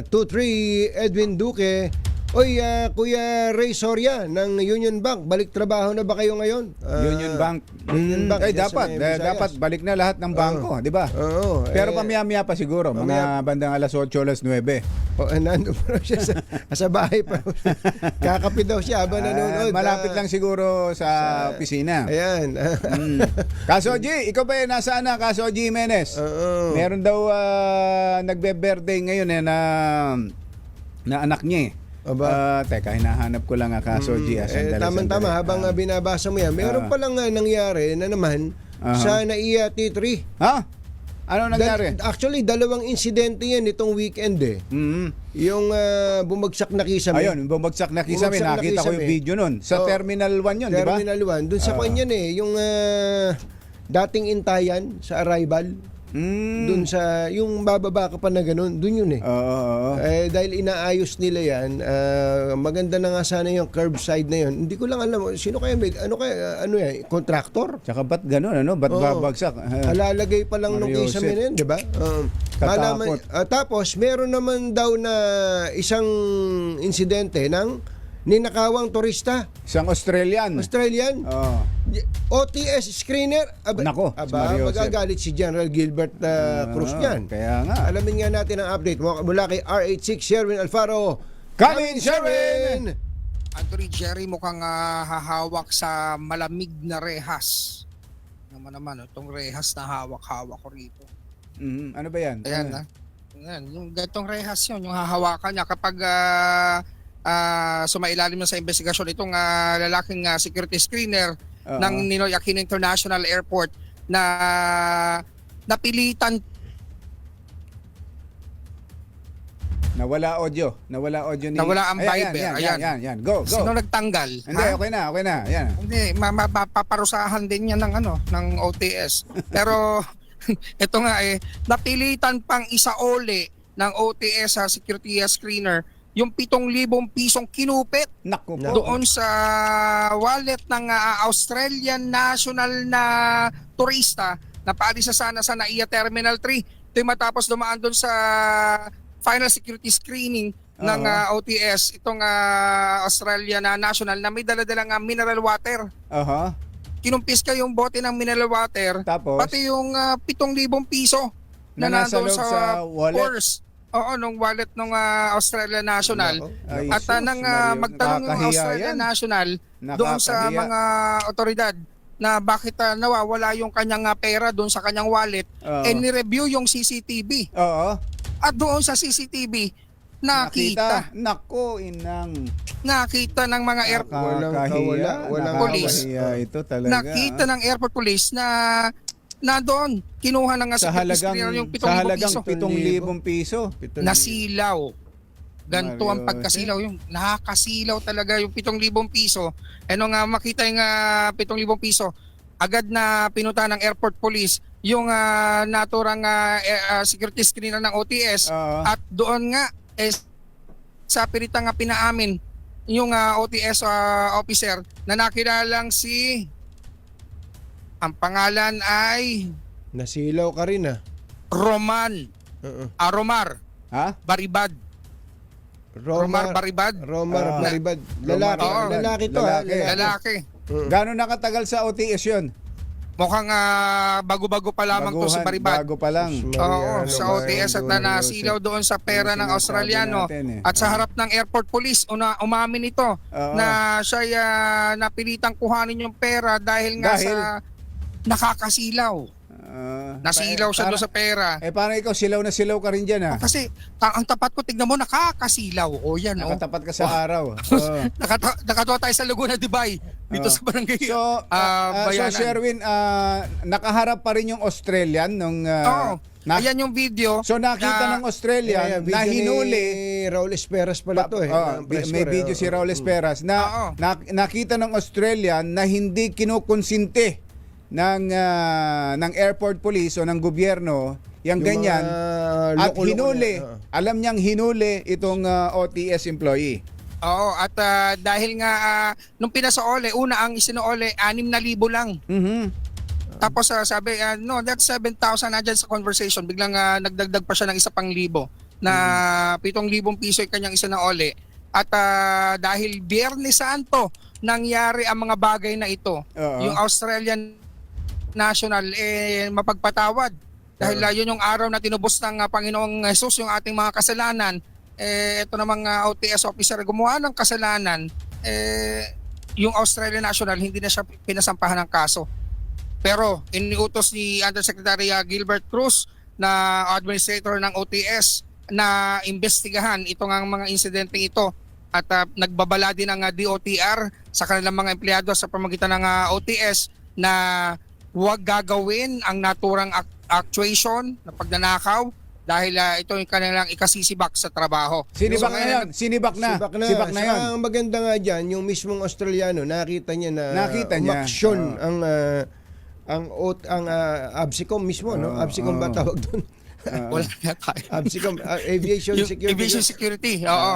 2-3 Edwin Duque. Oy, Kuya Ray Soria ng Union Bank, balik trabaho na ba kayo ngayon? Union Bank. Union Bank. Ay, yes, dapat. sa Visayas. Dapat balik na lahat ng bangko, di ba? Oo. Pero pamaya-maya pa siguro, mga bandang alas 8, alas 9. Nandun pa siya sa bahay pa. Kakape daw siya habang nanonood. Malapit lang siguro sa opisina. Ayan. Kasoji, ikaw ba nasaan na, Kasoji Jimenez? Oo. Meron daw nagbe-birthday ngayon na anak niya. Aba. Teka, hinahanap ko lang Kasoji. Tama-tama, habang binabasa mo yan, meron palang nangyari na naman sa NAIA T3. Ha? Ano nangyari? Actually, dalawang insidente yan itong weekend eh. Yung bumagsak na kisame. Ayun, bumagsak na kisame. Nakita ko yung video nun. Sa Terminal 1 yun, di ba? Terminal 1. Doon sa kanya yung dating intayan sa arrival. Doon sa, yung bababa ka pa na ganun, doon yun eh. Oo. Dahil inaayos nila yan, maganda na nga sana yung curbside na yun. Hindi ko lang alam, sino kaya, ano yan, contractor? Tsaka ba't ganun, ba't babagsak? Alalagay pa lang nung kisame na yun, di ba? Katakot. Tapos, meron naman daw na isang insidente ng ninakawang turista. Isang Australian. OTS screener. Nako, magagalit si General Gilbert Cruz niyan. Kaya nga. Alamin nga natin ang update mula kay R86 Sherwin Alfaro. Come in, Sherwin! Anthony Jerry mukhang hahawak sa malamig na rehas. Naman, itong rehas na hawak-hawak ko rito. Ano ba yan? Ayan, Ayan, yung ganitong rehas yun, yung hahawakan niya kapag sumailalim na sa investigasyon itong lalaking security screener ng Ninoy Aquino International Airport na napilitan. Nawala audio ni... Nawala ang Viber. Ayan. Go. Sino nagtanggal? Hindi, okay na. Ayan. Hindi, mapaparusahan din yan ng OTS. Pero ito nga napilitan pang isaoli ng OTS sa security screener yung 7,000 pisong kinupit doon sa wallet ng Australian national na turista na paalis sana sa NAIA Terminal 3. Ito yung matapos dumaan doon sa final security screening ng OTS, itong Australian national na may dala-dalang mineral water. Kinumpis ka yung bote ng mineral water, tapos, pati yung 7,000 piso na nandoon sa purse. Nung wallet ng Australian National. At nang magtanong ng Australian National doon sa mga otoridad na bakit nawawala yung kanyang pera doon sa kanyang wallet, ni-review yung CCTV. At doon sa CCTV, nakita ng mga airport police. Nakita ng airport police na doon kinuha na nga sa halagang 7,000 piso piso nasilaw Ganto ang Mario pagkasilaw, yung nakakasilaw talaga yung 7,000 piso. Ano nga makita yung 7,000 piso, agad na pinunta ng airport police yung naturang security screener ng OTS Oo. at doon nga sa pirita nga pinaamin yung OTS officer na nakilalang ang pangalan ay Nasilaw ka rin Roman Romar Ha? Baribad. Romar Baribad. Romar Ah. Baribad. Romar Lalaki, Baribad. lalaki to. Lalaki. Lalaki. Gano'n nakatagal sa OTS yun? Mukhang bago-bago pa lamang to si Baguhan, Baribad. bago pa lang. Oo, sa OTS at nasilaw doon sa pera ng Yung sinasabi Australiano natin eh. at sa harap ng airport police umamin ito Oo. na siya napilitang kuhanin yung pera dahil nga Dahil? sa nakakasilaw. Nasilaw siya doon sa pera. Paano ikaw, silaw na silaw ka rin dyan ha? Kasi ang tapat ko, tignan mo, nakakasilaw. O yan, o. Nakatapat ka sa araw. Oo. Nakatawa tayo sa Laguna, Dubai. Dito Oo. sa barangay. So, Bayanan. Sherwin, nakaharap pa rin yung Australian nung... Oo. Ayan yung video. So nakita ng Australian na hinuli. Ni Raul Esperas pala to ng press May corps, video si Raul Esperas na nakita ng Australian na hindi kinukonsinte ng airport police o ng gobyerno yung ganyan at loko-loko hinuli. na, Alam niyang hinuli itong OTS employee. Oo, at dahil nga nung pinasaole, una ang isinoole 6,000 lang. Tapos sabi, no, that's 7,000 na dyan sa conversation. Biglang nagdagdag pa siya ng 1,000 na 7,000 piso yung kanyang isinaole. At dahil Biyernes Santo nangyari ang mga bagay na ito, yung Australian National mapagpatawad. Dahil yun yung araw na tinubos ng Panginoong Jesus yung ating mga kasalanan. Ito namang OTS officer gumawa ng kasalanan, yung Australian National hindi na siya pinasampahan ng kaso. Pero iniutos ni Undersecretary Gilbert Cruz na administrator ng OTS na imbestigahan itong mga insidente ito at nagbabala din ng DOTR sa kanilang mga empleyado sa pamamagitan ng OTS na huwag gagawin ang naturang actuation na pagnanakaw dahil ito yung kanilang ikasisibak sa trabaho. Sinibak na yun. Sinibak na. Sibak na yun. Ang maganda nga dyan, yung mismong Australiano, nakita niya na umaksyon ang ABSICOM mismo, no? ABSICOM ba tawag doon? Wala na tayo. ABSICOM, Aviation Yung Security. Aviation Security, oo.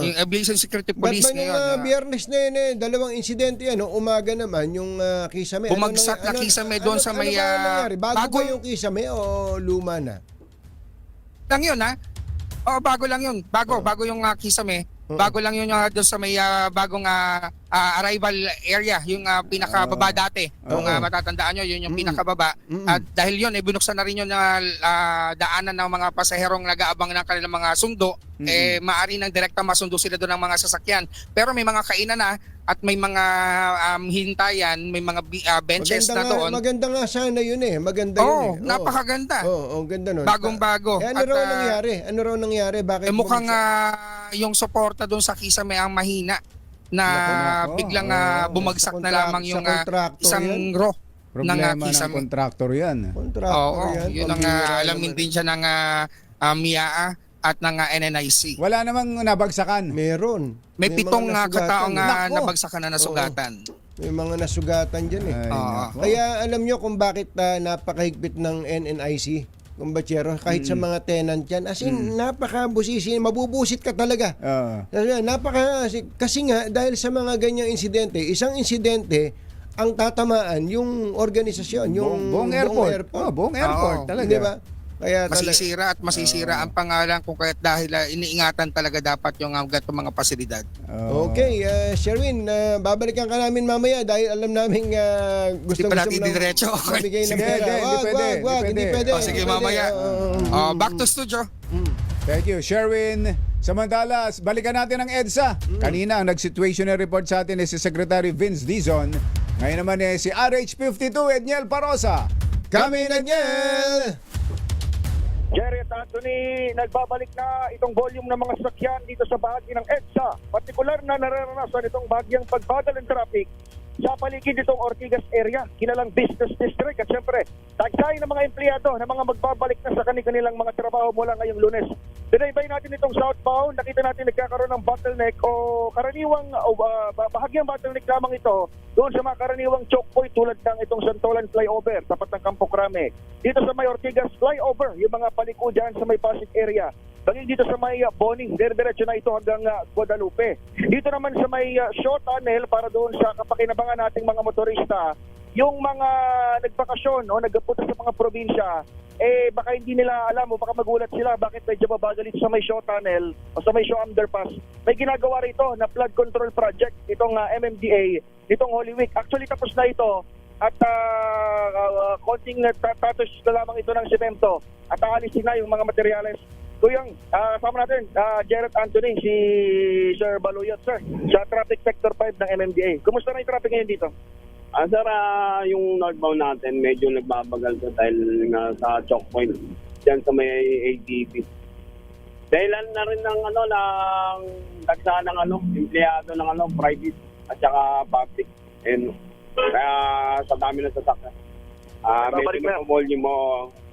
Yung Aviation Security Police Ba't man ngayon. yung Biyernes na yun dalawang insidente yan, umaga naman yung kisame. Bumagsak na kisame doon sa may... Ano ba nangyari? Bago ba yung kisame o luma na? Lang yun Oo, bago lang yun. Bago yung kisame. Bago lang yun doon sa may bagong arrival area, yung pinakababa dati. Kung matatandaan nyo, yun yung pinakababa. At dahil yun, binuksan na rin yun na daanan ng mga pasaherong nag-aabang ng kanilang mga sundo, maaari nang direkta masundo sila doon ng mga sasakyan. Pero may mga kainan na at may mga hintayan, may mga benches na doon. Maganda nga sana yun Maganda yun napakaganda. Ganda nun. Bagong-bago. Ano raw nangyari? Bakit mukhang yung suporta doon sa kisame ang mahina na biglang bumagsak na lamang yung isang row ng Problema ng kisame. contractor yan. Oo, yun ang alamin din siya ng MIAA at ng NNIC. Wala namang nabagsakan. Meron. May 7 kataong Nako. nabagsakan na nasugatan. May mga nasugatan dyan Kaya alam nyo kung bakit napakahigpit ng NNIC, kumbatsero, kahit sa mga tenant yan. As in, napakabusisi, mabubusit ka talaga. Kasi nga, dahil sa mga ganyang insidente, isang insidente, ang tatamaan yung organisasyon, yung buong airport. Buong airport talaga. Di ba? Kaya masisira at masisira ang pangalan kung kaya't dahil iniingatan talaga dapat yung ganitong mga pasilidad. Okay, Sherwin, babalikan ka namin mamaya dahil alam namin gusto mo natin diretso. Mabigay ng Sige, pera. Hindi pwede. Sige, mamaya. Back to studio. Thank you, Sherwin. Samantala, balikan natin ang EDSA. Kanina, ang nag-situational report sa atin si Secretary Vince Dizon. Ngayon naman si RH52, Edniel Parosa. Kami na Edniel! Jerry at Anthony, nagbabalik na itong volume ng mga sasakyan dito sa bahagi ng EDSA. Partikular na nararanasan itong bahagyang pagbadal ng traffic sa paligid itong Ortigas area, kilalang business district. At syempre, tagsay ng mga empleyado na mga magbabalik na sa kanilang mga trabaho mula ngayong Lunes Tinaybay natin itong southbound, nakita natin nagkakaroon ng bottleneck o karaniwang bahagyang bottleneck lamang ito doon sa mga karaniwang choke point tulad ng itong Santolan flyover tapat ng Campo Crame. Dito sa may Ortigas flyover, yung mga paliko dyan sa may Pasig area. Bagay dito sa may Boning, dire-diretso na ito hanggang Guadalupe. Dito naman sa may short tunnel para doon sa kapakinabangan nating mga motorista, yung mga nagbakasyon o nagpunta sa mga probinsya, baka hindi nila alam o baka magulat sila bakit medyo mabagal ito sa may show tunnel o sa may show underpass. May ginagawa rito na flood control project itong MMDA nitong Holy Week. Actually tapos na ito at konting tatouch na lamang ito ng semento at aalisin na yung mga materyales. Kuyang, sama natin, Jared Anthony, si Sir Baluyot, sir, sa traffic sector 5 ng MMDA. Kumusta na yung traffic ngayon dito? Sir, yung northbound natin medyo nagbabagal to dahil nga sa choke point dyan sa may ADB. Dahilan na rin ng dagsa ng empleyado ng private at saka public. And kaya sa dami ng sasakyan. Medyo na volume mo,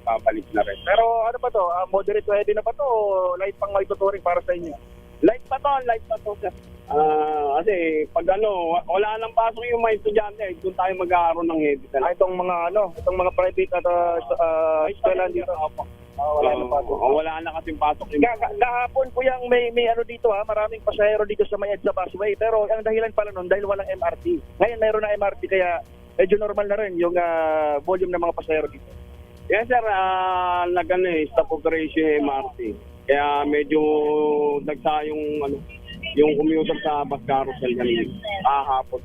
babalik na rin. Pero ano ba to? Moderate to heavy na ba to o light pang maituturing para sa inyo? Light pa to, sir. Kasi pag wala nang pasok yung mga estudyante, doon tayo mag-aaroon ng heavy. Itong mga private at eskwelahan dito. Wala na pasok. Wala na kasing pasok. Kahapon po yung may dito maraming pasahero dito sa may EDSA busway. Pero ang dahilan pala nun dahil walang MRT. Ngayon mayroon na MRT kaya medyo normal na rin yung volume ng mga pasahero dito. Yes, sir. Stop operation yung MRT. Kaya medyo nagsa yung commuter sa bus carousel kanina. Hapon.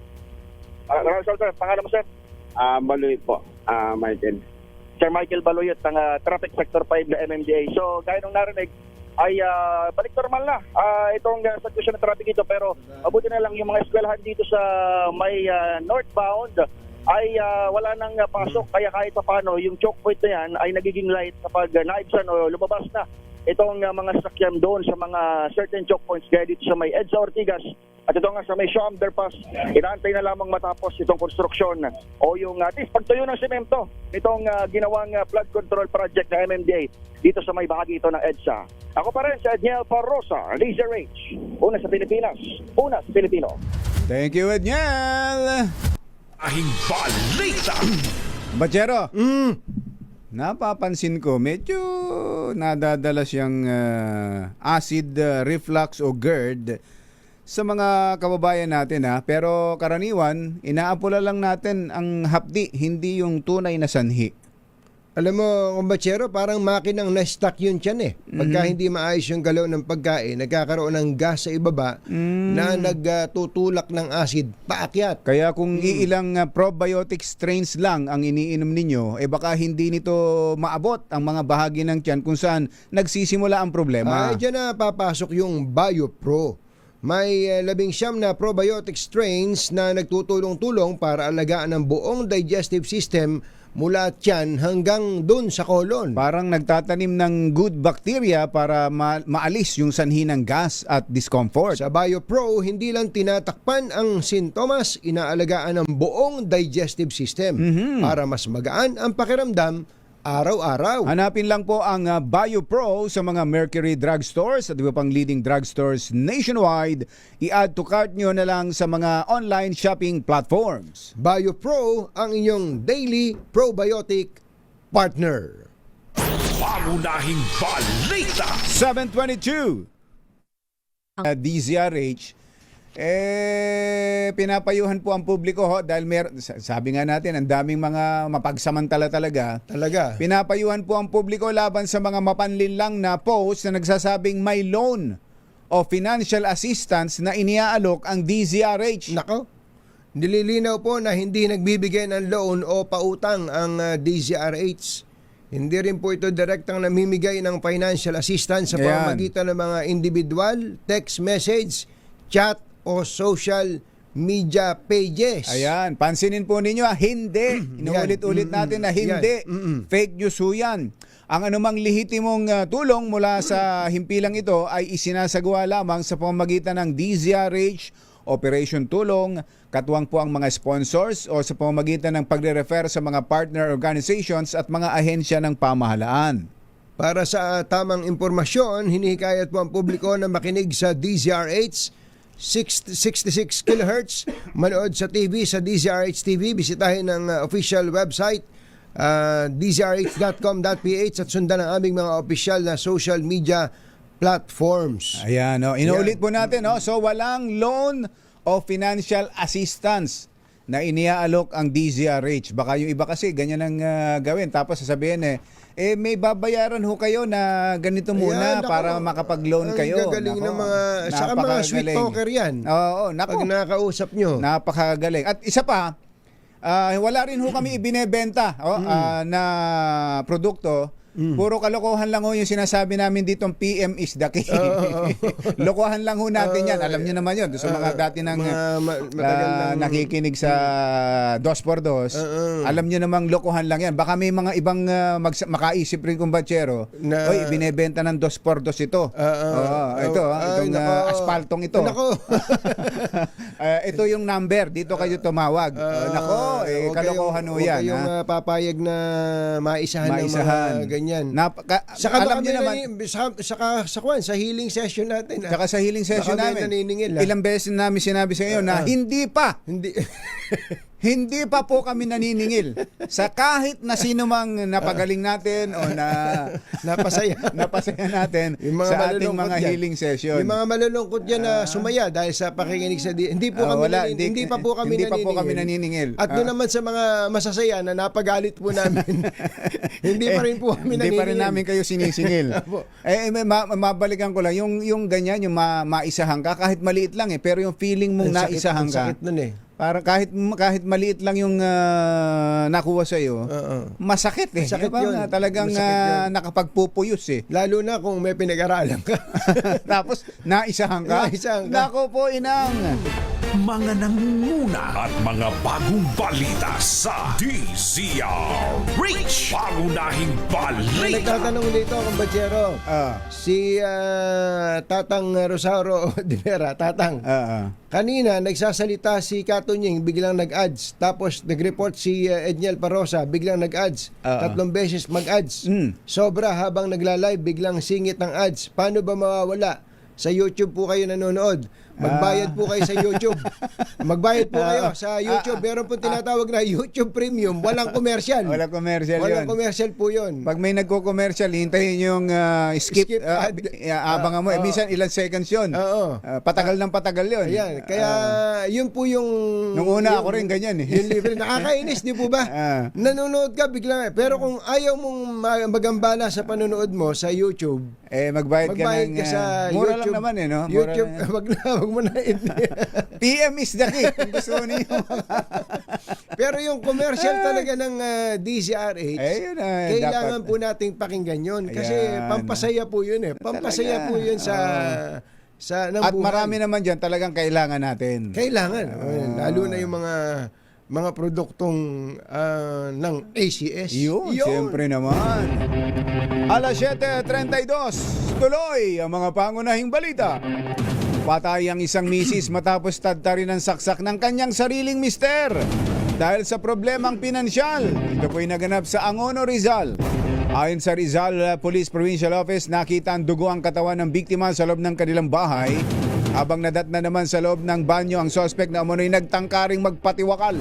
Sir, pangalan mo, sir? Baluyot po, Michael. Sir Michael Baluyot, ng Traffic Sector 5 na MMDA. So, gaya nung narinig, ay balik normal na itong situation ng traffic ito. Pero mabuti na lang yung mga eskwelahan dito sa may northbound ay wala nang pasok. Kaya kahit pa paano, yung choke point na yan ay nagiging light kapag naibsan o lumabas na itong mga sasakyan doon sa mga certain choke points gaya dito sa may EDSA Ortigas at ito nga sa may Shaw Underpass. Inaantay na lamang matapos itong konstruksyon o yung at least pagtuyo ng semento itong ginawang flood control project ng MMDA dito sa may bahagi ito ng EDSA. Ako pa rin si Edniel Parrosa, Laser H. Una sa Pilipinas, una sa Pilipino. Thank you, Edniel! Ahing balita! Bachero, napapansin ko, medyo nadadala siyang acid reflux o GERD sa mga kababayan natin pero karaniwan, inaapula lang natin ang hapdi, hindi yung tunay na sanhi. Alam mo, kumbachero, parang makinang na-stuck yun tiyan Pagka hindi maayos yung galaw ng pagkain, nagkakaroon ng gas sa ibaba na nagtutulak ng acid paakyat. Kaya kung iilang probiotic strains lang ang iniinom ninyo, baka hindi nito maabot ang mga bahagi ng tiyan kung saan nagsisimula ang problema. Diyan na papasok yung BioPro. May 19 na probiotic strains na nagtutulong-tulong para alagaan ang buong digestive system mula tiyan hanggang dun sa kolon. Parang nagtatanim ng good bacteria para maalis yung sanhi ng gas at discomfort. Sa BioPro, hindi lang tinatakpan ang sintomas, inaalagaan ang buong digestive system para mas magaan ang pakiramdam araw-araw. Hanapin lang po ang BioPro sa mga Mercury drugstores at iba pang leading drugstores nationwide. I-add to cart nyo na lang sa mga online shopping platforms. BioPro, ang inyong daily probiotic partner. Pangunahing balita! 722 DZRH pinapayuhan po ang publiko dahil sabi nga natin ang daming mga mapagsamantala talaga. Pinapayuhan po ang publiko laban sa mga mapanlinlang na post na nagsasabing may loan o financial assistance na iniaalok ang DZRH. Nako, nililinaw po na hindi nagbibigay ng loan o pautang ang DZRH. Hindi rin po ito direktang namimigay ng financial assistance sa pamamagitan ng mga individual, text message, chat o social media pages. Ayan, pansinin po ninyo hindi. Inuulit-ulit natin na hindi. Fake news ho yan. Ang anumang lehitimong tulong mula sa himpilang ito ay isinasagawa lamang sa pamamagitan ng DZRH, Operation Tulong, katuwang po ang mga sponsors o sa pamamagitan ng pagre-refer sa mga partner organizations at mga ahensya ng pamahalaan. Para sa tamang impormasyon, hinihikayat po ang publiko na makinig sa DZRH 66 kHz, manood sa TV sa DZRH TV, bisitahin ang official website dzrh.com.ph at sundan ang aming mga official na social media platforms. Ayan, no. Inuulit po natin, no? So, walang loan o financial assistance na iniaalok ang DZRH. Baka yung iba kasi ganyan ang gawin. Tapos sasabihin may babayaran ho kayo na ganito muna. Ayan, para makapag-loan kayo. Ang gagaling ng mga, saka mga sweet talker yan. Oo, nako. Pag nakakausap nyo. Napakagaling. At isa pa, wala rin ho kami ibinebenta na produkto. Puro kalokohan lang ho yung sinasabi namin ditong PM is the key. Lokohan lang ho natin yan. Alam niyo naman yun. Sa mga dati nang nakikinig sa 2x2, alam niyo namang lokohan lang yan. Baka may mga ibang makaisip rin kumbatsero, oy, binebenta ng 2x2 ito. Itong aspaltong ito. Ito yung number. Dito kayo tumawag. Nako, kalokohan ho yan. Yung papayag na maisahan ng mga ganyan. Saka alam niyo naman sa healing session natin. Saka sa healing session namin. Ilang beses namin sinabi sa iyo na hindi pa po kami naniningil sa kahit na sino mang napagaling natin o napasaya natin sa ating mga healing session. Yung mga malulungkot yan na sumaya dahil sa pakikinig sa hindi po kami hindi pa po kami naniningil. At doon naman sa mga masasaya na napagalit po namin, hindi pa rin po kami naniningil. Hindi pa rin namin kayo sinisingil. Mabalikan ko lang yung ganyan, yung maisahan ka kahit maliit lang pero yung feeling mong naisahan ka. Sakit nun Para kahit maliit lang yung nakuha sa iyo, masakit Masakit diba? yun. Talagang nakapagpupuyos Lalo na kung may pinag-aralan ka. Tapos naisahan ka. Nako po, inang. Mga nangunguna at mga bagong balita sa DZRH. Pangunahing balita. Nagtatanong dito, kumbachero. Si Tatang Rosauro Dinera, Tatang. Kanina, nagsasalita si Katunying, biglang nag-ads. Tapos, nag-report si Edniel Parosa, biglang nag-ads. 3 beses mag-ads. Sobra habang nagla-live, biglang singit ng ads. Paano ba mawawala? Sa YouTube po kayo nanonood. Magbayad po kayo sa YouTube. Magbayad po kayo sa YouTube. Meron po tinatawag na YouTube Premium. Walang commercial. Walang commercial yun. Walang commercial po yun. Pag may nagko-commercial, hintayin yung skip abangan mo. Minsan ilang seconds yun. Patagal ng patagal yun. Ayan. Kaya yun po yung... Nung una ako rin ganyan Yung libre. Nakakainis, di po ba? Nanonood ka bigla. Pero kung ayaw mong magambala sa panonood mo sa YouTube, magbayad ka sa mura YouTube. Lang naman no? YouTube, wag mo na PM is the key. Kung gusto niyo. Pero yung commercial talaga ng DZRH, kailangan po nating pakinggan yun. Kasi pampasaya po yun Pampasaya po yun sa at buhay. Marami naman dyan talagang kailangan natin. Kailangan. Lalo na yung mga produktong ng ACS. Yun, siyempre naman. Alas 7:32, tuloy ang mga pangunahing balita. Patay ang isang misis matapos tadtarin ng saksak ng kanyang sariling mister dahil sa problemang pinansyal. Ito po'y naganap sa Angono, Rizal. Ayon sa Rizal Police Provincial Office, nakita ang dugo ang katawan ng biktima sa loob ng kanilang bahay. Habang nadatna naman sa loob ng banyo ang suspect na umano'y nagtangkaring magpatiwakal.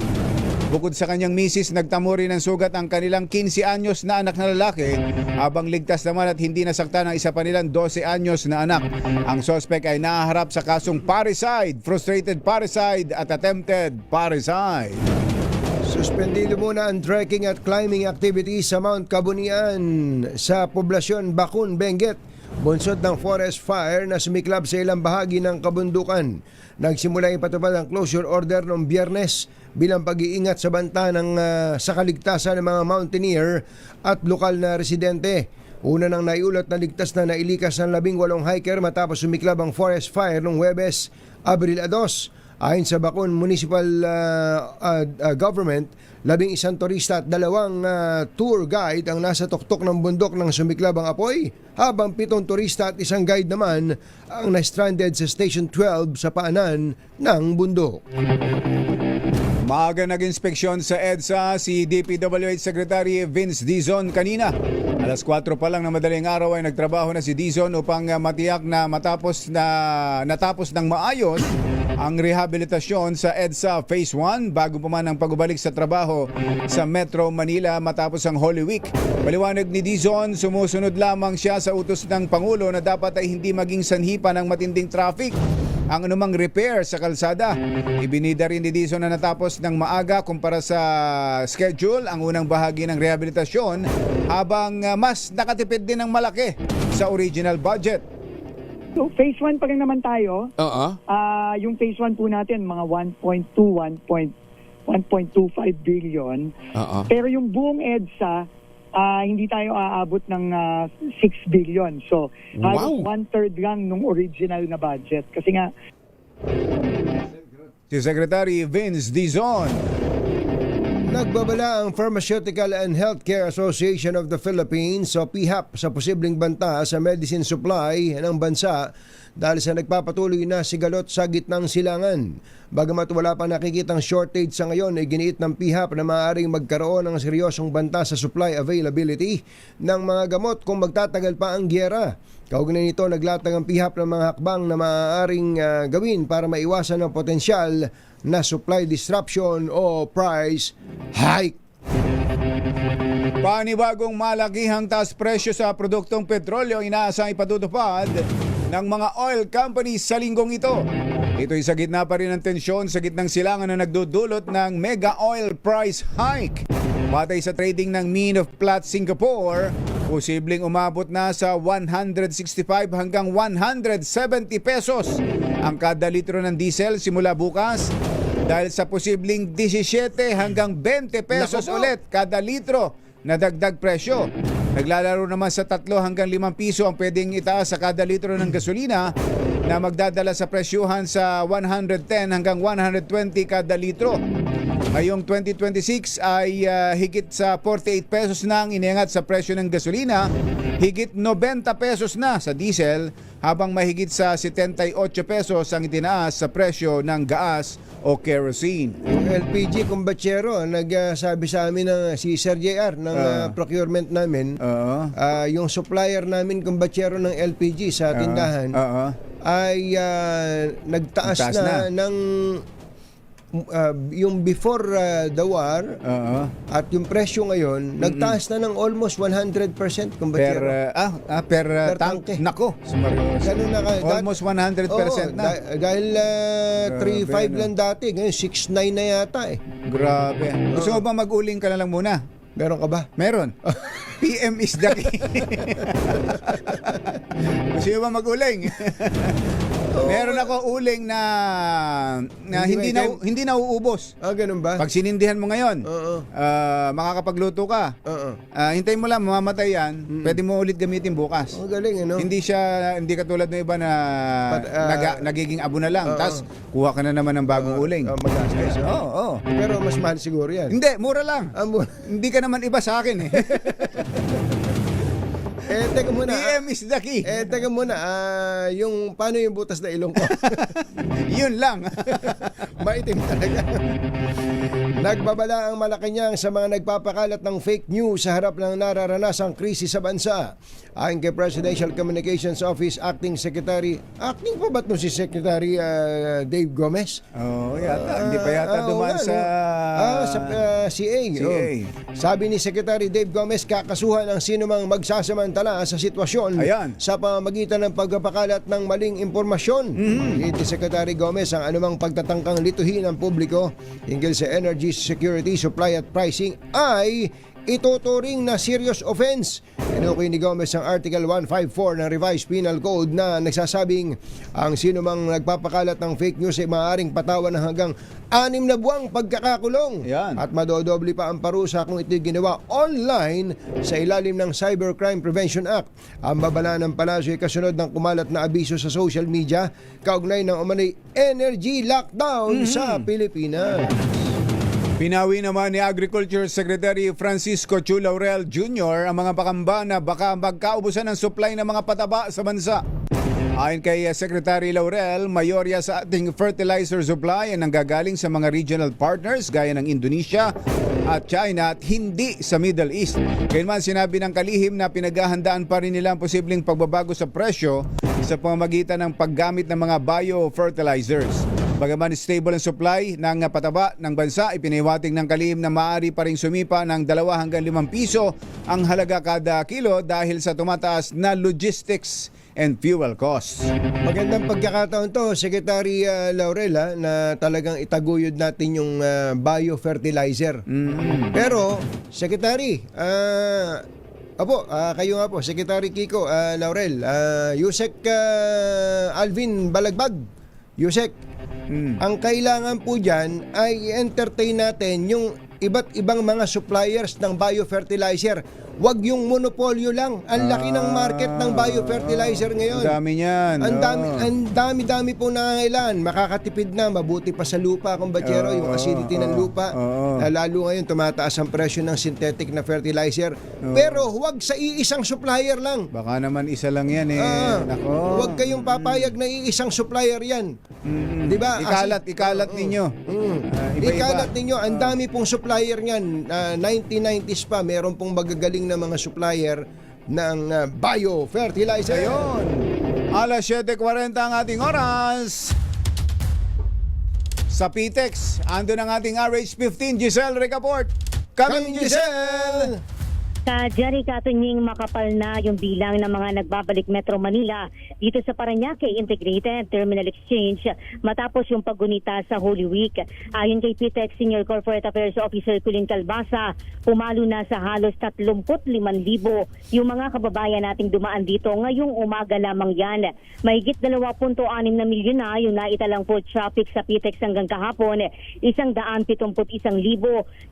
Bukod sa kanyang misis, nagtamo rin ng sugat ang kanilang 15 anyos na anak na lalaki, habang ligtas naman at hindi nasaktan ang isa pa nilang 12 anyos na anak. Ang suspect ay nahaharap sa kasong parricide, frustrated parricide at attempted parricide. Suspendido muna ang trekking at climbing activities sa Mount Kabunian sa poblasyon Bakun, Benguet, bunsod ng forest fire na sumiklab sa ilang bahagi ng kabundukan. Nagsimula ipatupad ang closure order noong Biyernes bilang pag-iingat sa banta sa kaligtasan ng mga mountaineer at lokal na residente. Una nang naiulat na ligtas na nailikas ng 18 hiker matapos sumiklab ang forest fire noong Huwebes, Abril 2. Ayon sa Bakun Municipal Government, 11 turista at 2 tour guide ang nasa tuktok ng bundok ng sumiklab ang apoy, habang 7 turista at 1 guide naman ang na-stranded sa Station 12 sa paanan ng bundok. Maaga nag-inspeksyon sa EDSA si DPWH Secretary Vince Dizon kanina. Alas 4 pa lang na madaling araw ay nagtrabaho na si Dizon upang matiyak na natapos ng maayos ang rehabilitasyon sa EDSA Phase 1 bago pa man ang pagbabalik sa trabaho sa Metro Manila matapos ang Holy Week. Paliwanag ni Dizon, sumusunod lamang siya sa utos ng Pangulo na dapat ay hindi maging sanhi pa ng matinding traffic ang anumang repair sa kalsada. Ibinida rin ni Dizon na natapos ng maaga kumpara sa schedule ang unang bahagi ng rehabilitasyon habang mas nakatipid din ng malaki sa original budget. So phase 1 pa rin naman tayo. Yung phase 1 po natin mga 1.25 billion. Pero yung buong EDSA hindi tayo aabot ng 6 billion. So, halos 1/3 lang nung original na budget. Kasi nga, si Secretary Vince Dizon. Nagbabala ang Pharmaceutical and Healthcare Association of the Philippines o PHAP sa posibleng banta sa medicine supply ng bansa dahil sa nagpapatuloy na sigalot sa gitnang silangan. Bagamat wala pa nakikitang shortage sa ngayon, ay giniit ng PHAP na maaaring magkaroon ng seryosong banta sa supply availability ng mga gamot kung magtatagal pa ang gyera. Kaugnay nito, naglatag ang PHAP ng mga hakbang na maaaring gawin para maiwasan ang potensyal na supply disruption o price hike. Panibagong malakihang taas presyo sa produktong petrolyo inaasang ipatutupad ng mga oil companies sa linggong ito. Ito'y sa gitna pa rin ng tensyon sa gitnang silangan na nagdudulot ng mega oil price hike. Batay sa trading ng Mean of Platts Singapore, posibleng umabot na sa 165 hanggang 170 pesos ang kada litro ng diesel simula bukas dahil sa posibleng 17 hanggang 20 pesos ulit kada litro na dagdag presyo. Naglalaro naman sa 3 hanggang 5 piso ang pwedeng itaas sa kada litro ng gasolina na magdadala sa presyuhan sa 110 hanggang 120 kada litro. Ngayong 2026 ay higit sa 48 pesos na ang iniangat sa presyo ng gasolina, higit 90 pesos na sa diesel, habang mahigit sa 78 pesos ang itinaas sa presyo ng gas o kerosene. Yung LPG kumbachero, nagsabi sa amin ng si Sir JR ng procurement namin, yung supplier namin kumbachero ng LPG sa tindahan ay nagtaas na ng yung before the war at yung presyo ngayon nagtaas na ng almost 100% kumbachero. Per tanke. Nako, ganun na almost 100% na. Dahil 3.5 lang dati, ngayon 6.9 na yata eh. Grabe. Gusto mo ba mag-uling ka na lang muna? Meron ka ba? Meron. PM is the key. Gusto mo ba mag-uling? Meron ako uling na hindi na uubos. Ganun ba? Pag sinindihan mo ngayon, makakapagluto ka. Hintayin mo lang, mamamatay yan. Pwede mo ulit gamitin bukas. Galing, ano? Hindi katulad ng iba na nagiging abo na lang. Tapos kuha ka na naman ng bagong uling. Magastos. Pero mas mahal siguro yan. Hindi, mura lang. Hindi ka naman iba sa akin eh. Teka muna. PM is the key. Teka muna. Yung paano yung butas na ilong ko? Yun lang. Maitim talaga. Nagbabala ang Malacanang sa mga nagpapakalat ng fake news sa harap ng nararanasang krisis sa bansa. Ayon kay Presidential Communications Office Acting Secretary, acting pa ba ito si Secretary Dave Gomez? Yata. Hindi pa yata dumaan sa CA. Sabi ni Secretary Dave Gomez, kakasuhan ang sinumang magsasamantala sa sitwasyon sa pamamagitan ng pagpapakalat ng maling impormasyon. Iti Secretary Gomez ang anumang pagtatangkang lituhin ng publiko hinggil sa energy security, supply at pricing ay ituturing na serious offense. Inukoy ni Gomez ang Article 154 ng Revised Penal Code na nagsasabing ang sinumang nagpapakalat ng fake news ay maaaring patawan ng hanggang 6 na buwang pagkakakulong. At madodoble pa ang parusa kung ito'y ginawa online sa ilalim ng Cybercrime Prevention Act. Ang babala ng palasyo ay kasunod ng kumalat na abiso sa social media kaugnay ng umanay energy lockdown sa Pilipinas. Pinawi naman ni Agriculture Secretary Francisco Chu Laurel Jr. ang mga pakamba na baka magkaubusan ng supply ng mga pataba sa bansa. Ayon kay Secretary Laurel, mayorya sa ating fertilizer supply ay nanggagaling sa mga regional partners gaya ng Indonesia at China at hindi sa Middle East. Gayunman sinabi ng kalihim na pinaghahandaan pa rin nila ang posibleng pagbabago sa presyo sa pamamagitan ng paggamit ng mga biofertilizers. Bagaman stable ang supply ng pataba ng bansa, ipiniwating ng kalihim na maaari pa ring sumipa ng 2 hanggang 5 piso ang halaga kada kilo dahil sa tumataas na logistics and fuel costs. Magandang pagkakataon to, Secretary Laurel, na talagang itaguyod natin yung biofertilizer. Pero, Secretary, kayo nga po, Secretary Kiko, Laurel, Yusek Alvin Balagbag, Yusek, ang kailangan po dyan ay entertain natin yung iba't ibang mga suppliers ng biofertilizer. Huwag yung monopolyo lang. Ang laki ng market ng biofertilizer ngayon. Ang dami niyan. Ang dami po nangangailangan. Makakatipid na, mabuti pa sa lupa, kumbachero, yung acidity ng lupa. Lalo ngayon, tumataas ang presyo ng synthetic na fertilizer. Pero huwag sa iisang supplier lang. Baka naman isa lang yan eh. Nako. Huwag kayong papayag na iisang supplier yan. Diba? Ikalat ninyo. Iba-iba. Ikalat ninyo. Ang dami pong supplier niyan. 1990s pa, meron pong magagaling na mga supplier ng biofertilizer. Ayun. Alas 7:40 ang ating oras. Sa PTEX, ando ng ating RH15, Giselle Ricaport. Coming, Giselle! Sa Jerry Katunying, makapal na yung bilang ng mga nagbabalik Metro Manila dito sa Parañaque Integrated Terminal Exchange matapos yung paggunita sa Holy Week. Ayon kay PTEX Senior Corporate Affairs Officer Colin Calbasa, pumalo na sa halos 35,000 yung mga kababayan nating dumaan dito ngayong umaga lamang yan. Mahigit 2.6 na milyon na yung naitalang foot traffic sa PTEX hanggang kahapon. 171,000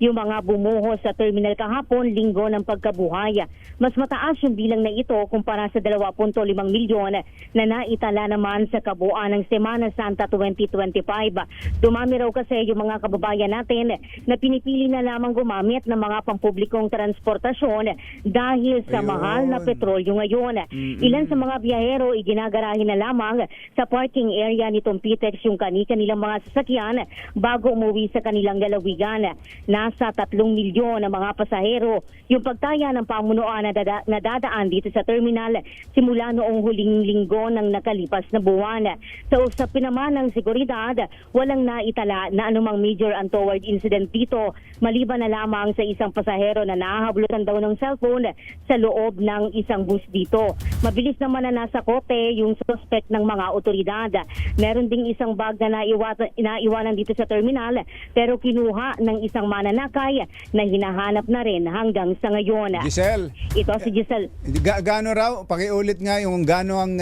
yung mga bumuho sa terminal kahapon, linggo ng pagkabuhay. Mas mataas yung bilang na ito kumpara sa 2.5 milyon na naitala naman sa kabuuan ng Semana Santa 2025. Dumami raw kasi yung mga kababayan natin na pinipili na lamang gumamit ng mga pampublikong transportasyon dahil sa mahal na petrolyo ngayon. Ilan sa mga biyahero iginagarahin na lamang sa parking area nitong PTEX yung kanilang mga sasakyan bago umuwi sa kanilang lalawigan. Nasa 3 milyon na mga pasahero yung pagtaya ng pamunuan na dadaan dito sa terminal simula noong huling linggo ng nakalipas na buwan. Sa usapin naman ng seguridad, walang naitala na anumang major untoward incident dito maliban na lamang sa isang pasahero na nahahablutan daw ng cellphone sa loob ng isang bus dito. Mabilis naman na nasa kote yung suspect ng mga otoridad. Meron ding isang bag na naiwanan dito sa terminal pero kinuha ng isang mananakay na hinahanap na rin hanggang sa ngayon. Giselle. Ito si Giselle. Gaano raw? Pakiulit nga yung gaano ang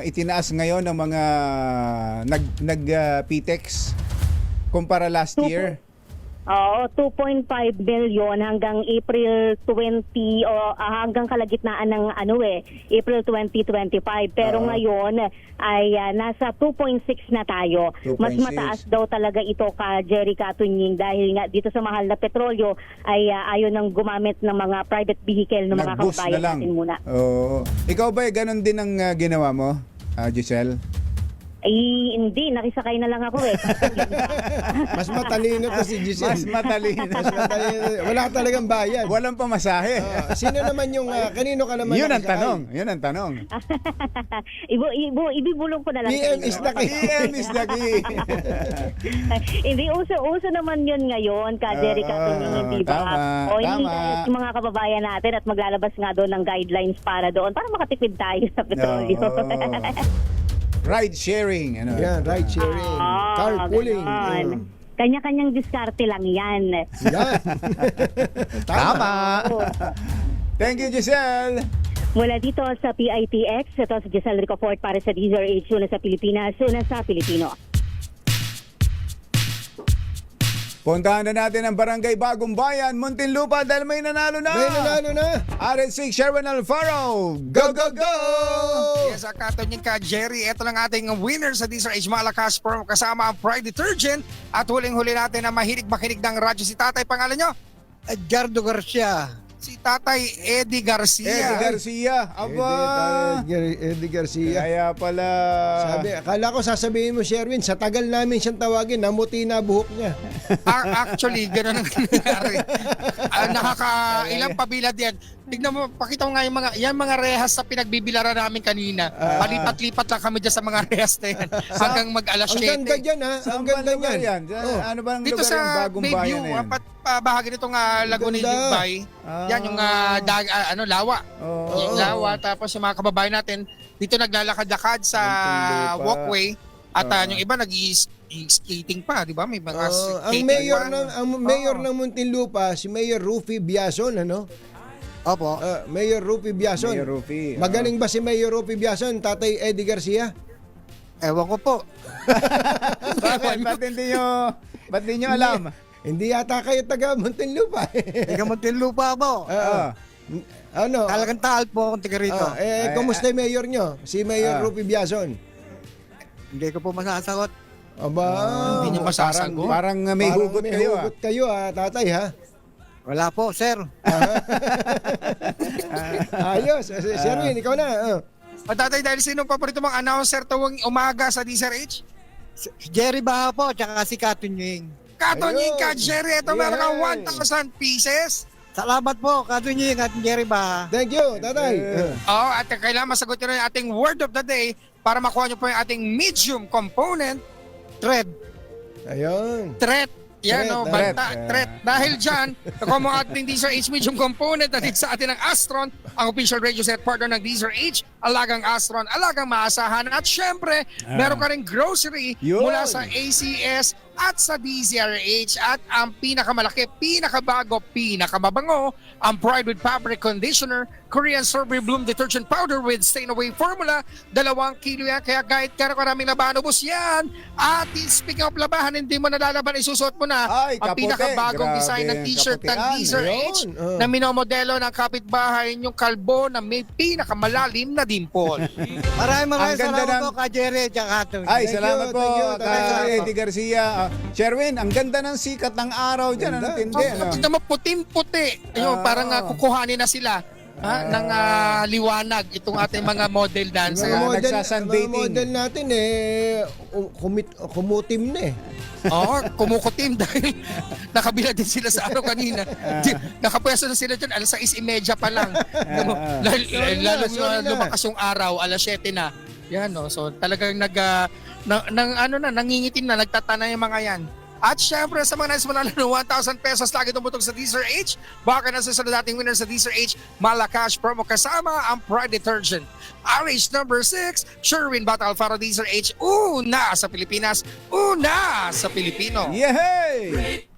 itinaas ngayon ng mga PTEX kumpara last year. Oo, 2.5 billion hanggang April 20 o hanggang kalagitnaan ng April 2025. Pero ngayon ay nasa 2.6 na tayo. 2.6. Mas mataas daw talaga ito ka Jerry Katunying dahil nga dito sa mahal na petrolyo ay ayaw nang gumamit ng mga private vehicle ng mga Nag-boost kababayan na lang. natin muna. Oo. Ikaw ba ganun din ang ginawa mo, Giselle? Ay, hindi. Nakisakay na lang ako eh. Mas matalino to si Giselle. Mas matalino. Wala talagang bayad. Walang pamasahe. Sino naman yung, kanino ka naman Yun ang nakisakay? tanong. Yun ang tanong. Ibibulong ko na lang. PM sa inyo. is the key. PM is the key. Hindi, uso naman yun ngayon, ka Jerry Katunying, hindi ba? Tama, Hindi tama. tayo sa mga kababayan natin at maglalabas nga doon ng guidelines para doon, para makatipid tayo sa petrolyo. Ride sharing. Yan, ride sharing. Carpooling. ganon. Kanya-kanyang diskarte lang yan. Yan. Tama. Thank you, Giselle. Mula dito sa PITX, ito si Giselle Ricaport para sa DZRH, una sa Pilipinas, una sa Pilipino. Puntahan na natin ang Barangay Bagong Bayan, Muntinlupa dahil may nanalo na. May nanalo na. RN6 Sherwin Alfaro. Go, go, go! Yes, Katunying ka, Jerry. Ito lang ating winner sa DZRH Malakas Pro kasama ang Pride Detergent. At huling-huli natin na makinig ng radyo si tatay. Pangalan nyo? Edgardo Garcia. si Tatay Eddie Garcia. Eddie Garcia. Aba. Eddie Garcia. Kaya pala. Sabi, akala ko sasabihin mo, Sherwin, sa tagal namin siyang tawagin, namuti na buhok niya. Actually, gano'n ang nangyari. Ilang pabilad yan. Tignan mo, pakita mo nga yung mga rehas na pinagbibilaran namin kanina. Palipat-lipat lang kami dyan sa mga rehas na yan. Hanggang mag-alas 7. Ang ganda dyan, ha? Ang ganda yan. Ano ba ang Dito lugar yung sa bagong Bayview, bayan na yan? bahagi nitong Laguna Ganda. Ligbay. Yan yung lawa. Yung lawa. Tapos yung mga kababayan natin, dito naglalakad-lakad sa walkway. At yung iba nag-skating pa, di ba? May mga ang mayor ng Muntinlupa, si Mayor Rufy Biason, ano? Opo. Mayor Rufy Biason. Mayor Rufy. Magaling ba si Mayor Rufy Biason, Tatay Eddie Garcia? Ewan ko po. Bakit? Ba't hindi nyo alam? Hindi yata kayo taga Muntinlupa. Taga Muntinlupa po. Ano? Talagang taal po akong taga rito. Kumusta yung mayor nyo? Si Mayor Rufy Biason. Hindi ko po masasagot. Aba, Hindi nyo masasagot. Parang may hugot kayo. Hugot kayo, tatay, ha? Wala po, sir. Ayos. Sherwin, ikaw na. Tatay, dahil sinong paborito mong announcer tuwing umaga sa DZRH? Si Jerry Baha po, tsaka si Katon Ying. Katon Ying ka, Jerry. Ito meron kang 1,000 pieces. Salamat po, Katon Ying at Jerry Baha. Thank you, tatay. At kailangan masagot nyo na yung ating word of the day para makuha nyo po yung ating medium component Thread. Ayun. threat. Yan Threat, o, banta, threat. Dahil dyan, nakuha mo ang ating DZRH medium component at sa atin ng Astron, ang official radio set partner ng DZRH, alagang Astron, alagang maasahan. At syempre, meron ka rin grocery mula sa ACS at sa DZRH. At ang pinakamalaki, pinakabago, pinakamabango, ang Pride with Fabric Conditioner, Korean Strawberry Bloom Detergent Powder with Stain-Away Formula, 2 kilo yan. Kaya kahit karaming labahan, ubos yan. At speaking of labahan, hindi mo nalalaban, isusuot mo na ang pinakabagong design ng t-shirt ng DZRH na minomodelo ng kapitbahay yung kalbo na may pinakamalalim na dimple. Maraming salamat po ka Jerry at Katon. Ay, salamat po kay Eddie Garcia. Sherwin, ang ganda ng sikat ng araw dyan. Ano tindi? Tignan mo, puting-puti. Parang kukuhanin na sila ng liwanag itong ating mga model dancer. Mga model natin kumutim na Oo, kumukutim dahil nakabila din sila sa araw kanina. Nakapwesto na sila dyan, alas 6:30 pa lang. Lalo lumakas yung araw, alas 7 na. Yan, no? So talagang nangingitim na, nagtatana yung mga yan. At syempre sa mga nais manalo ng 1,000 pesos lagi tumutok sa DZRH, baka na sa dating winner sa DZRH, Malakash promo kasama ang Pride Detergent. RH number 6, Sherwin Bata Alfaro DZRH, una sa Pilipinas, una sa Pilipino. Yehey!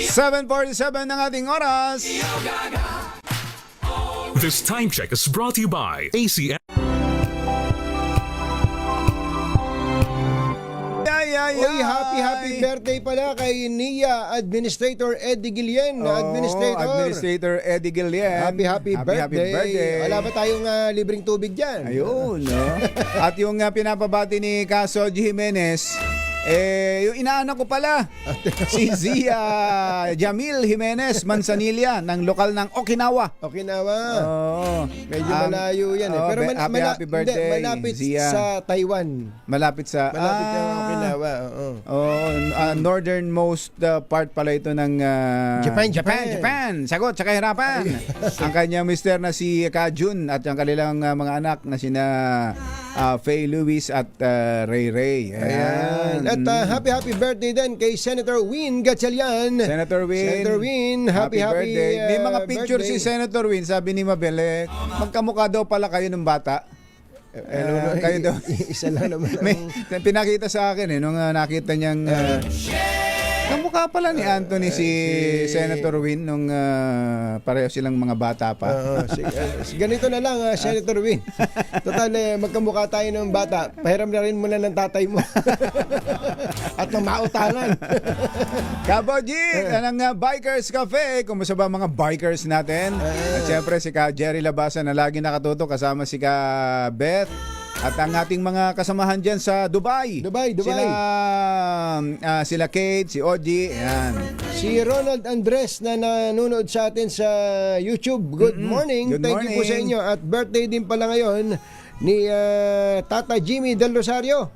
7:47 ng ating oras. This time check is brought to you by ACS. Uy, happy birthday pala kay NIA Administrator Eddie Guillen. Administrator Eddie Guillen. Happy birthday. Wala ba tayong libreng tubig dyan? Ayun, no? At yung pinapabati ni Kaso Jimenez, yung inaanak ko pala, si Zia Jamil Jimenez Manzanilla ng lokal ng Okinawa. Medyo malayo yan Pero happy birthday, malapit Zia. sa Taiwan. Malapit sa Okinawa. Northernmost part pala ito ng Japan. Sagot sa kahirapan. Ang kanyang mister na si Kajun at ang kanilang mga anak na sina Faye Lewis at Ray Ray. Ayan. At happy birthday din kay Senator Win Gatchalian. Senator Win, happy birthday. May mga picture birthday. si Senator Win, sabi ni Mabel, magkamukha daw pala kayo ng bata. Kayo daw. Isa lang naman. May pinakita sa akin nung nakita niyang kamukha pala ni Anthony si Senator Win nung pareho silang mga bata pa. Ganito na lang, Senator Win. Total, magkamukha tayo ng bata. Pahiram na rin muna ng tatay mo. At ng mautangan. Kabojik, ng Bikers Cafe. Kumusta ba mga bikers natin? At syempre si Ka Jerry Labasa na lagi nakatutok kasama si Ka Beth. At ang ating mga kasamahan dyan sa Dubai. Dubai. Sila Kate, si Oji, ayan. Si Ronald Andres na nanonood sa atin sa YouTube. Good morning. Good Thank you po sa morning. inyo. At birthday din pala ngayon ni Tata Jimmy Del Rosario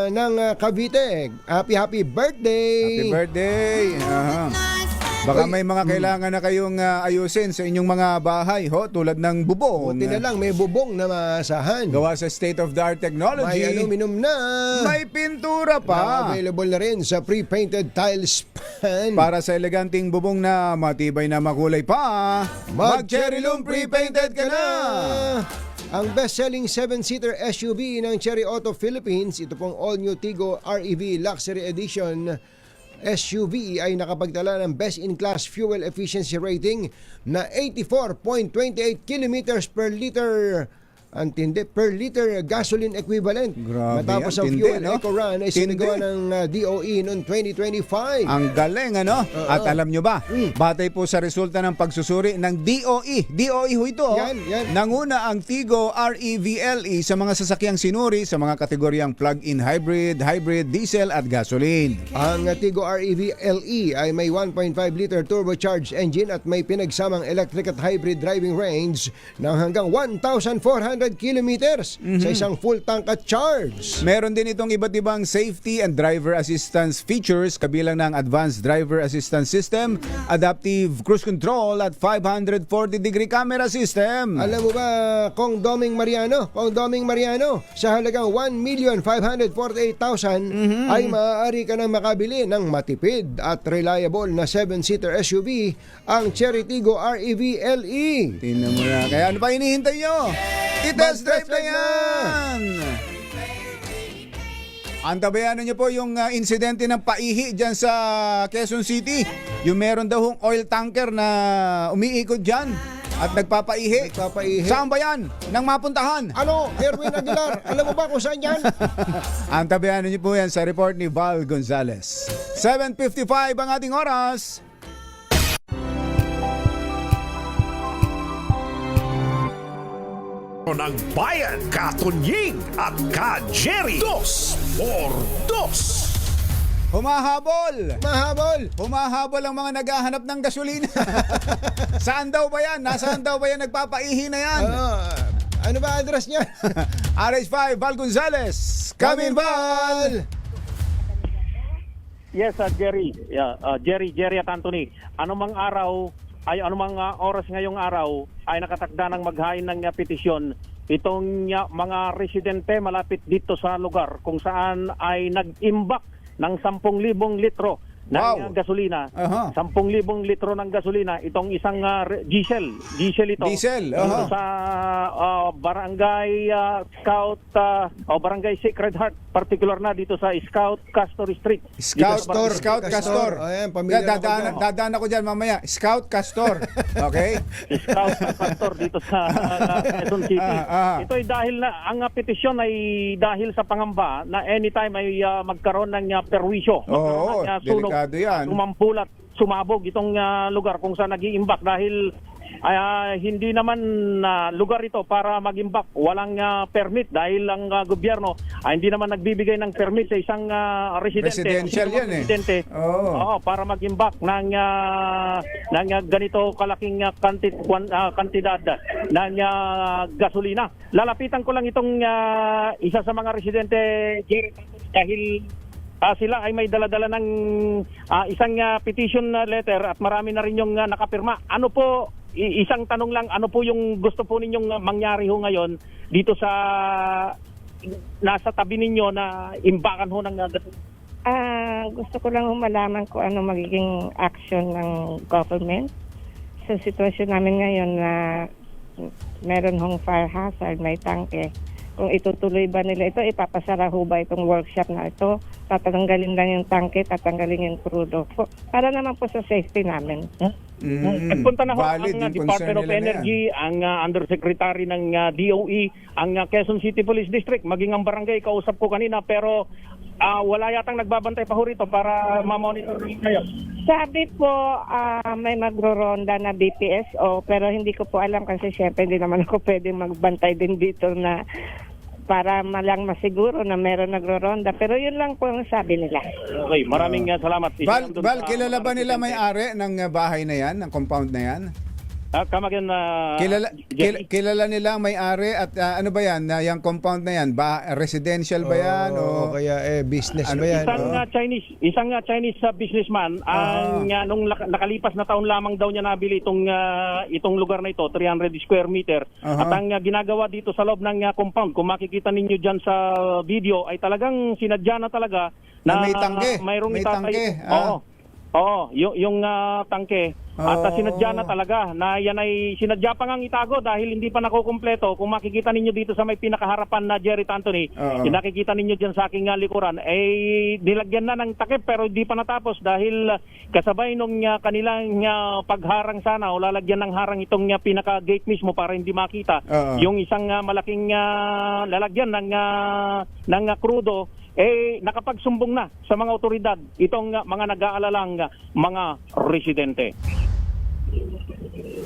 ng Cavite. Happy birthday! Happy birthday! Baka may mga kailangan na kayong ayusin sa inyong mga bahay, tulad ng bubong. Buti na lang, may bubong na maasahan. Gawa sa state-of-the-art technology. May aluminum na. May pintura pa. Available na rin sa pre-painted tiles pan. Para sa eleganting bubong na matibay na makulay pa, mag-Cherry Loom pre-painted ka na! Ang best-selling 7-seater SUV ng Cherry Auto Philippines, ito pong all-new Tigo REV Luxury Edition SUV ay nakapagtala ng best-in-class fuel efficiency rating na 84.28 kilometers per liter. Ang tindi, per liter gasoline equivalent. Grabe Matapos yan, ang tindi, fuel no? eco run ay Tindi. sinagawa ng DOE noong 2025. Ang galing, ano? At alam nyo ba, batay po sa resulta ng pagsusuri ng DOE. DOE ho ito. Yan. Nanguna ang Tigo REVLE sa mga sasakyang sinuri sa mga kategoryang plug-in hybrid, diesel at gasoline. Ang Tigo REV-LE ay may 1.5 liter turbocharged engine at may pinagsamang electric at hybrid driving range ng hanggang 1,400 kilometers sa isang full tank at charge. Meron din itong iba't ibang safety and driver assistance features kabilang ng advanced driver assistance system, adaptive cruise control at 540-degree camera system. Alam mo ba, Kong Doming Mariano, sa halagang 1,548,000 ay maaari ka nang makabili ng matipid at reliable na 7-seater SUV, ang Cherry Tigo REV-LE. Tingnan mo na. Kaya ano pa hinihintay nyo? I-test drive na yan! Antabayanan nyo po yung insidente ng paihi dyan sa Quezon City. Yung meron daw hong oil tanker na umiikot dyan at nagpapaihi. Saan ba yan? Nang mapuntahan? Ano? Erwin Aguilar, alam mo ba kung saan yan? Antabayanan nyo po yan sa report ni Val Gonzalez. 7:55 ang ating oras. ng bayan, Katunying at Ka-Jerry. 2x2. Humahabol ang mga naghahanap ng gasolina. Saan daw ba yan? Nasaan daw ba yan? Nagpapaihi na yan. Ano ba address niya? RH5 Val Gonzalez. Come in, Val! Yes, Jerry. Jerry at Anthony. Anumang oras ngayong araw ay nakatakda ng maghain ng petisyon itong mga residente malapit dito sa lugar kung saan ay nag-imbak ng 10,000 litro ng gasolina. 10,000 litro ng gasolina. Itong isang diesel ito. Diesel. Dito sa Barangay Scout o Barangay Sacred Heart, particular na dito sa Scout Castor Street. Scout Castor. Ayan, pamilya Dadaan ako dyan mamaya. Scout Castor. Okay? Scout Castor dito sa Quezon City. Ito ay dahil na ang petisyon ay dahil sa pangamba na anytime ay magkaroon ng perwisyo. Oo, delikado yan. Sumampulat, sumabog itong lugar kung saan nag-iimbak dahil hindi naman lugar ito para mag-imbak. Walang permit dahil ang gobyerno hindi naman nagbibigay ng permit sa isang residente. Residential yan Oo, para mag-imbak ng ganito kalaking kantidad ng gasolina. Lalapitan ko lang itong isa sa mga residente, Jerry, dahil sila ay may daladala ng isang petition letter at marami na rin yung nakapirma. Ano po, isang tanong lang, ano po yung gusto po ninyong mangyari ho ngayon dito sa nasa tabi ninyo na imbakan ho ng gusto ko lang malaman kung ano magiging action ng government sa sitwasyon namin ngayon na meron hong fire hazard, may tangke. Kung itutuloy ba nila ito, ipapasara ho ba itong workshop na ito? Tatanggalin lang yung tangke, tatanggalin yung crudo. Para naman po sa safety namin. Nagpunta na ho ang Department of Energy, ang Undersecretary ng DOE, ang Quezon City Police District, maging ang barangay, kausap ko kanina, pero wala yatang nagbabantay pa ho rito para ma-monitor kayo. Sabi po, may magro-ronda na BPSO, pero hindi ko po alam kasi syempre hindi naman ako pwedeng magbantay din dito na para malang masiguro na meron nagro-ronda. Pero yun lang po ang sabi nila. Okay, maraming salamat. Val, kilala ba nila may-ari ng bahay na yan, ng compound na yan? Kamagan na... Kilala nila ang may-ari at ano ba yan, yung compound na yan? Residential ba yan? O kaya business ba yan? Isang Chinese businessman ang nung nakalipas na taon lamang daw niya nabili itong lugar na ito, 300 square meter. At ang ginagawa dito sa loob ng compound, kung makikita ninyo diyan sa video, ay talagang sinadya na talaga na may tangke. Mayroong may itatay. tangke. Oo, yung tangke. At sinadya na talaga na yan ay sinadya pa ngang itago dahil hindi pa nakukumpleto. Kung makikita ninyo dito sa may pinakaharapan na Jerry Anthony, yung nakikita ninyo dyan sa aking likuran, nilagyan na ng takip pero hindi pa natapos dahil kasabay nung kanilang pagharang sana o lalagyan ng harang itong pinaka-gate mismo para hindi makita. Yung isang malaking lalagyan ng krudo, nakapagsumbong na sa mga otoridad itong mga nag-aalalang mga residente.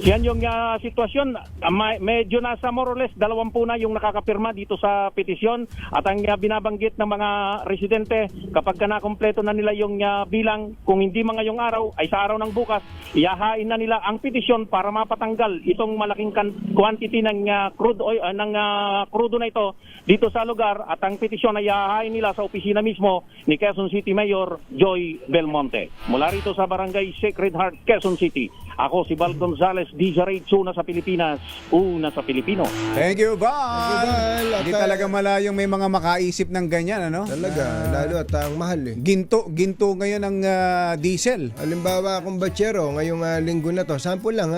Yan yung sitwasyon. Medyo nasa more or less 20 na yung nakakapirma dito sa petisyon at ang binabanggit ng mga residente kapag nakompleto na nila yung bilang, kung hindi mga yung araw ay sa araw ng bukas, iyahain na nila ang petisyon para mapatanggal itong malaking quantity ng crude oil, ng crudo na ito dito sa lugar at ang petisyon ay iyahain nila sa opisina mismo ni Quezon City Mayor Joy Belmonte. Mula rito sa Barangay Sacred Heart, Quezon City, ako si Val Gonzales, DZRH, una sa Pilipinas, una sa Pilipino. Thank you, Val. Hindi talaga malayong may mga makaisip ng ganyan, ano? Talaga, lalo at ang mahal eh. Ginto ngayon ang diesel. Halimbawa kung batsero, ngayong linggo na to, sample lang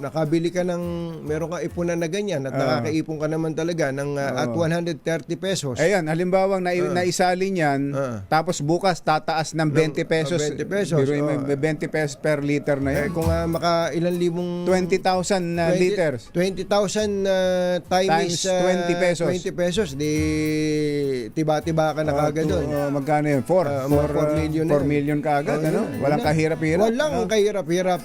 nakabili ka ng, meron ka ipunan na ganyan at nakakaipon ka naman talaga ng at 130 pesos. Ayan, halimbawa naisali niyan, tapos bukas tataas ng 20 pesos. 20 pesos. May 20 pesos per liter na yan. Kung maka ilang libong 20,000 liters. 20,000 times 20 pesos. 20 pesos, di tiba-tiba ka na kagad doon. Magkano yun? 4 million 4 million kagad, ano? Walang kahirap-hirap. Walang kahirap-hirap.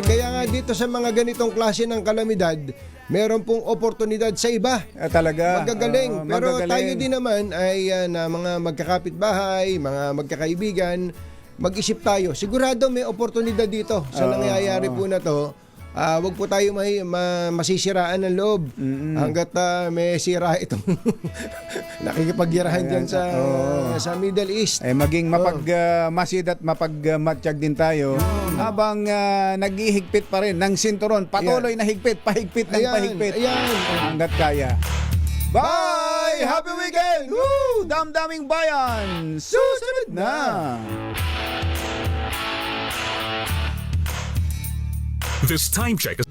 Kaya nga dito sa mga ganitong klase ng kalamidad, meron pong oportunidad sa iba. Talaga. Magagaling. Pero tayo din naman ay na mga magkakapitbahay, mga magkakaibigan, mag-isip tayo. Sigurado may oportunidad dito sa nangyayari po na to. Wag po tayo masisiraan ng loob hanggat may sira itong nakikipagyarahan dyan sa Middle East. Maging mapagmasid at mapagmatsyag din tayo habang naghihigpit pa rin ng sinturon. Patuloy na higpit, pahigpit ng pahigpit. Hanggat kaya. Bye! Happy weekend! Woo! Damdaming bayan! Susunod na! This time check is